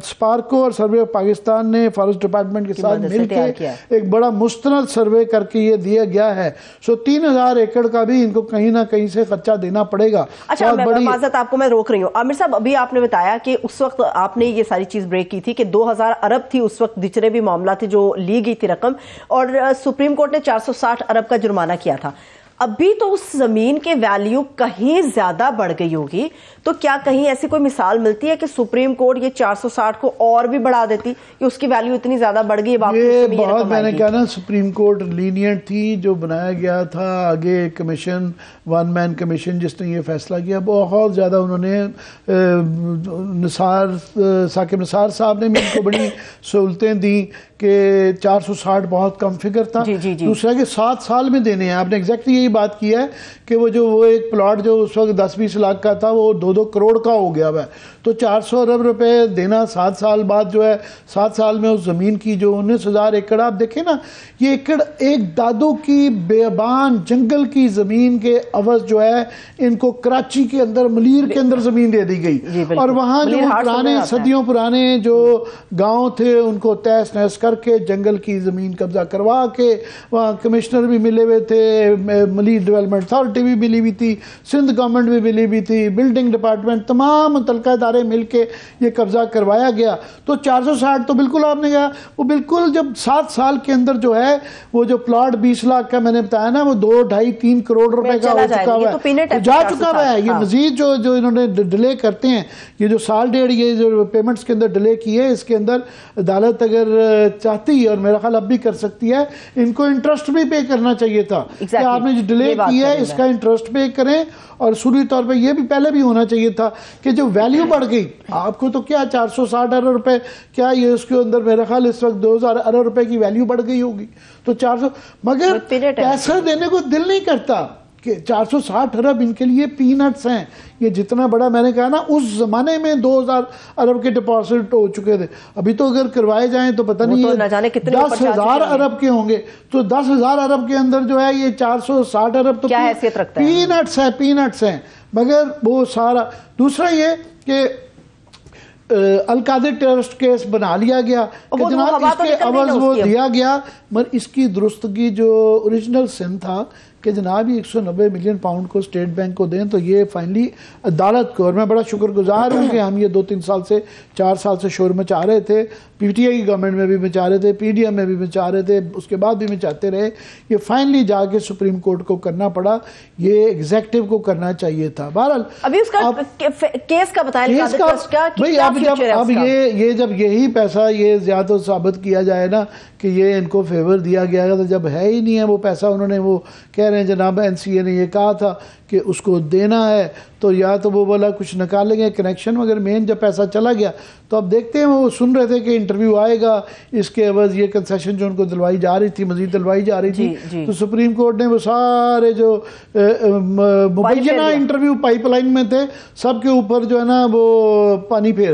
سپارکو اور سروے آف پاکستان نے فارسٹ ڈپارٹمنٹ کے ساتھ مل کے ایک بڑا مستند سروے کر کے یہ دیا گیا ہے، سو 3,000 ایکڑ کا بھی ان کو کہیں نہ کہیں سے خرچہ دینا پڑے گا۔ اچھا معذرت آپ کو میں روک رہی ہوں عامر صاحب، ابھی آپ نے بتایا کہ اس وقت آپ نے یہ ساری چیز بریک کی تھی کہ 2,000 ارب تھی اس وقت جتنے بھی معاملات تھے جو لی گئی تھی رقم، اور سپریم کورٹ نے 460 ارب کا جرمانہ کیا تھا۔ ابھی تو اس زمین کے ویلیو کہیں زیادہ بڑھ گئی ہوگی، تو کیا کہیں ایسی کوئی مثال ملتی ہے کہ سپریم کورٹ یہ 460 کو اور بھی بڑھا دیتی کہ اس کی ویلیو اتنی زیادہ بڑھ گئی؟ یہ بہت میں نے کہا نا سپریم کورٹ لینینٹ تھی، جو بنایا گیا تھا آگے کمیشن 1 مین کمیشن جس نے یہ فیصلہ کیا، بہت زیادہ انہوں نے ثاقب نثار صاحب نے بھی ان کو بڑی سہولتیں دیں کہ 460 بہت کم فگر تھا، دوسرا کہ 7 سال میں دینے ہیں۔ آپ نے ایگزیکٹلی یہی بات کی ہے کہ وہ ایک پلاٹ جو اس وقت 10-20 لاکھ کا تھا وہ 2-2 کروڑ کا ہو گیا ہے، تو 400 ارب روپے دینا 7 سال بعد جو ہے 7 سال میں اس زمین کی جو 19,000 ایکڑ آپ دیکھیں نا، یہ ایکڑ ایک دادو کی بیابان جنگل کی زمین کے عوض جو ہے ان کو کراچی کے اندر ملیر کے اندر زمین دے دی گئی، اور وہاں جو پرانے صدیوں پرانے جو گاؤں تھے ان کو تہس نہس کر کے جنگل کی زمین قبضہ کروا کے وہاں کمشنر بھی ملے ہوئے تھے، ملیر ڈیولپمنٹ اتھارٹی بھی ملی ہوئی تھی، سندھ گورنمنٹ بھی ملی ہوئی تھی، بلڈنگ ڈپارٹمنٹ، تمام متعلقہ ادارے سارے مل کے یہ قبضہ کروایا گیا. تو 460 تو بالکل آپ نے کہا وہ بالکل جب 7 سال کے اندر جو ہے وہ جو پلاٹ 20 لاکھ کا میں نے بتایا نا وہ 2 ڈھائی 3 کروڑ روپے کا ہو چکا ہوا ہے, جا چکا ہوا ہے. یہ مزید جو انہوں نے ڈیلے کرتے ہیں, یہ جو سال ڈیڑھ یہ جو پیمنٹس کے اندر ڈیلے کی ہے, اس کے اندر عدالت اگر چاہتی ہے اور میرا خیال اب بھی کر سکتی ہے, ان کو انٹرسٹ بھی پے کرنا چاہیے تھا کہ آپ نے جو ڈیلے کی ہے اس کا انٹرسٹ پے کریں. اور سوری طور پہ یہ بھی پہلے بھی ہونا چاہیے تھا کہ جو ویلیو بڑھ گئی آپ کو تو کیا 460 ارب روپے, کیا یہ اس کے اندر میرا خیال اس وقت 2000 ارب روپے کی ویلیو بڑھ گئی ہوگی تو 400, مگر پیسہ دینے کو دل نہیں کرتا کہ 460 ارب ان کے لیے پینٹس ہیں. یہ جتنا بڑا میں نے کہا نا اس زمانے میں 2000 ارب کے ڈپازٹ ہو چکے تھے, ابھی تو اگر کروائے جائیں تو پتہ نہیں 10,000 ارب کے ہوں گے. تو 10,000 ارب کے اندر جو ہے یہ 460 ارب تو پینٹس ہے, پینٹس ہیں. مگر وہ سارا دوسرا یہ کہ القادر ٹیررسٹ کیس بنا لیا گیا کہ جناب اس کے عوض وہ دیا گیا, مگر اس کی درستگی جو اوریجنل سن تھا کہ جناب یہ 190 ملین پاؤنڈ کو اسٹیٹ بینک کو دیں, تو یہ فائنلی عدالت کو, اور میں بڑا شکر گزار ہوں کہ ہم یہ 2-3 سال سے 4 سال سے شور مچا رہے تھے, پی ٹی آئی کی گورنمنٹ میں بھی مچا رہے تھے, پی ڈی ایم میں بھی مچا رہے تھے, اس کے بعد بھی مچاتے رہے, یہ فائنلی جا کے سپریم کورٹ کو کرنا پڑا, یہ ایگزیکٹو کو کرنا چاہیے تھا. بہرحال ابھی اس کا کیس کا بتائیں اب یہ جب یہی پیسہ یہ زیادہ ثابت کیا جائے نا کہ یہ ان کو فیور دیا گیا, تو جب ہے ہی نہیں ہے وہ پیسہ, انہوں نے وہ کہہ رہے ہیں جناب این سی اے نے یہ کہا تھا کہ اس کو دینا ہے, تو یا تو وہ بولا کچھ نکالیں گے کنیکشن, مگر مین جب پیسہ چلا گیا تو اب دیکھتے ہیں. وہ سن رہے تھے کہ انٹرویو آئے گا, اس کے عوض یہ کنسیشن جو ان کو دلوائی جا رہی تھی مزید دلوائی جا رہی تھی, تو سپریم کورٹ نے وہ سارے جو مبینہ انٹرویو پائپ لائن میں تھے سب کے اوپر جو ہے نا وہ پانی پھیر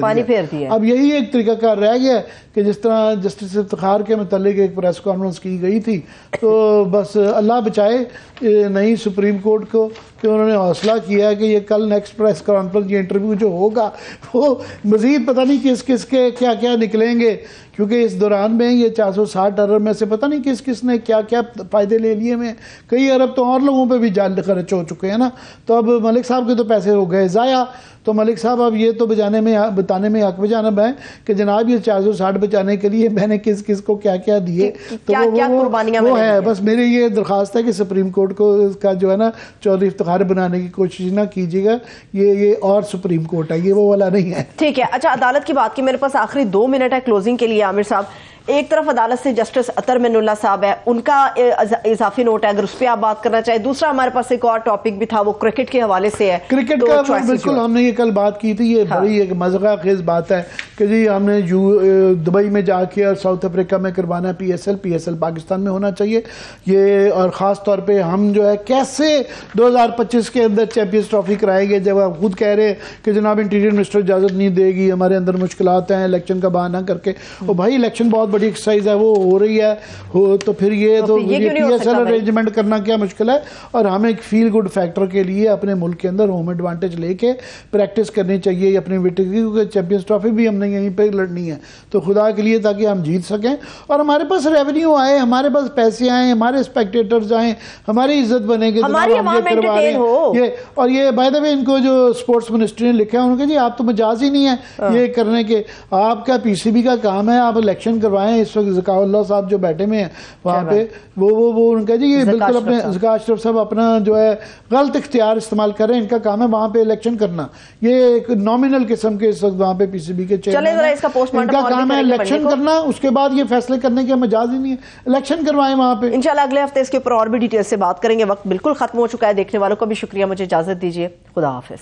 دیا. اب یہی ایک طریقہ کار رہ گیا کہ جس طرح جسٹس افتخار کے متعلق ایک پریس کانفرنس کی گئی تھی, تو بس اللہ بچائے نئی سپریم کورٹ کو کہ انہوں نے حوصلہ کیا ہے کہ یہ کل نیکسٹ پریس کانفرنس یہ انٹرویو جو ہوگا وہ مزید پتہ نہیں کس کس کے کیا کیا نکلیں گے, کیونکہ اس دوران میں یہ 460 ارب میں سے پتہ نہیں کس کس نے کیا کیا فائدے لے لیے میں, کئی ارب تو اور لوگوں پہ بھی جال خرچ ہو چکے ہیں نا. تو اب ملک صاحب کے تو پیسے ہو گئے ضائع, تو ملک صاحب اب یہ تو بتانے میں حق بجانب ہے کہ جناب یہ 460 بچانے کے لیے میں نے کس کس کو کیا کیا دیے, تو وہ ہے. بس میری یہ درخواست ہے کہ سپریم کورٹ کو اس کا جو ہے نا چودھری افتخار بنانے کی کوشش نہ کیجیے گا, یہ اور سپریم کورٹ ہے, یہ وہ والا نہیں ہے. ٹھیک ہے, اچھا عدالت کی بات کی, میرے پاس آخری 2 منٹ ہے کلوزنگ کے لیے. عامر صاحب, ایک طرف عدالت سے جسٹس عطر من اللہ صاحب ہے, ان کا اضافی نوٹ ہے, اگر اس پہ آپ بات کرنا چاہیں. دوسرا ہمارے پاس ایک اور ٹاپک بھی تھا, وہ کرکٹ کے حوالے سے ہے. کرکٹ کا بالکل ہم نے یہ کل بات کی تھی, یہ بڑی ایک مزغہ خیز بات ہے کہ جی ہم نے دبئی میں جا کے اور ساؤتھ افریقہ میں کروانا ہے پی ایس ایل پاکستان میں ہونا چاہیے یہ, اور خاص طور پہ ہم جو ہے کیسے 2025 کے اندر چیمپئنز ٹرافی کرائیں گے, جب آپ خود کہہ رہے کہ جناب انٹیریئر منسٹر اجازت نہیں دے گی, ہمارے اندر مشکلات ہیں الیکشن کا بہانہ کر کے. اور بھائی الیکشن بہت بڑی ایکسرسائز ہے, وہ ہو رہی ہے, تو پھر یہ تو پی ایس ایل ارینجمنٹ کرنا کیا مشکل ہے. اور ہمیں ایک فیل گڈ فیکٹر کے لیے اپنے ملک کے اندر ہوم ایڈوانٹیج لے کے پریکٹس کرنی چاہیے اپنی وکٹری, کیونکہ چیمپئنز ٹرافی بھی ہم نے یہیں پہ لڑنی ہے, تو خدا کے لیے تاکہ ہم جیت سکیں اور ہمارے پاس ریونیو آئے, ہمارے پاس پیسے آئیں, ہمارے اسپیکٹیٹرز آئیں, ہماری عزت بنے گی, اور یہ بائی دا وے ان کو جو اسپورٹس منسٹری نے لکھا ہے انہوں نے کہا جی آپ تو مجاز ہی نہیں ہے یہ کرنے کے, آپ کا پی سی بی کا کام ہے, آپ الیکشن کروائیں. اس وقت ذکاء اللہ صاحب جو بیٹھے میں ہیں وہاں پہ, وہ ان کا جی یہ بالکل اپنے ذکاء اشرف صاحب اپنا جو ہے غلط اختیار استعمال کر رہے ہیں, ان کا کام ہے وہاں پہ الیکشن کرنا, یہ ایک نامنل قسم کے اس وقت وہاں پہ پی سی بی کے چیئرمین ہیں, ان کا کام ہے الیکشن کرنا, اس کے بعد یہ فیصلے کرنے کے مجاز ہی نہیں ہے, الیکشن کروائیں وہاں پہ. انشاءاللہ اگلے ہفتے اس کے اوپر اور بھی ڈیٹیل سے بات کریں گے. وقت بالکل ختم ہو چکا ہے, دیکھنے والوں کو بھی شکریہ, مجھے اجازت دیجیے, خدا حافظ.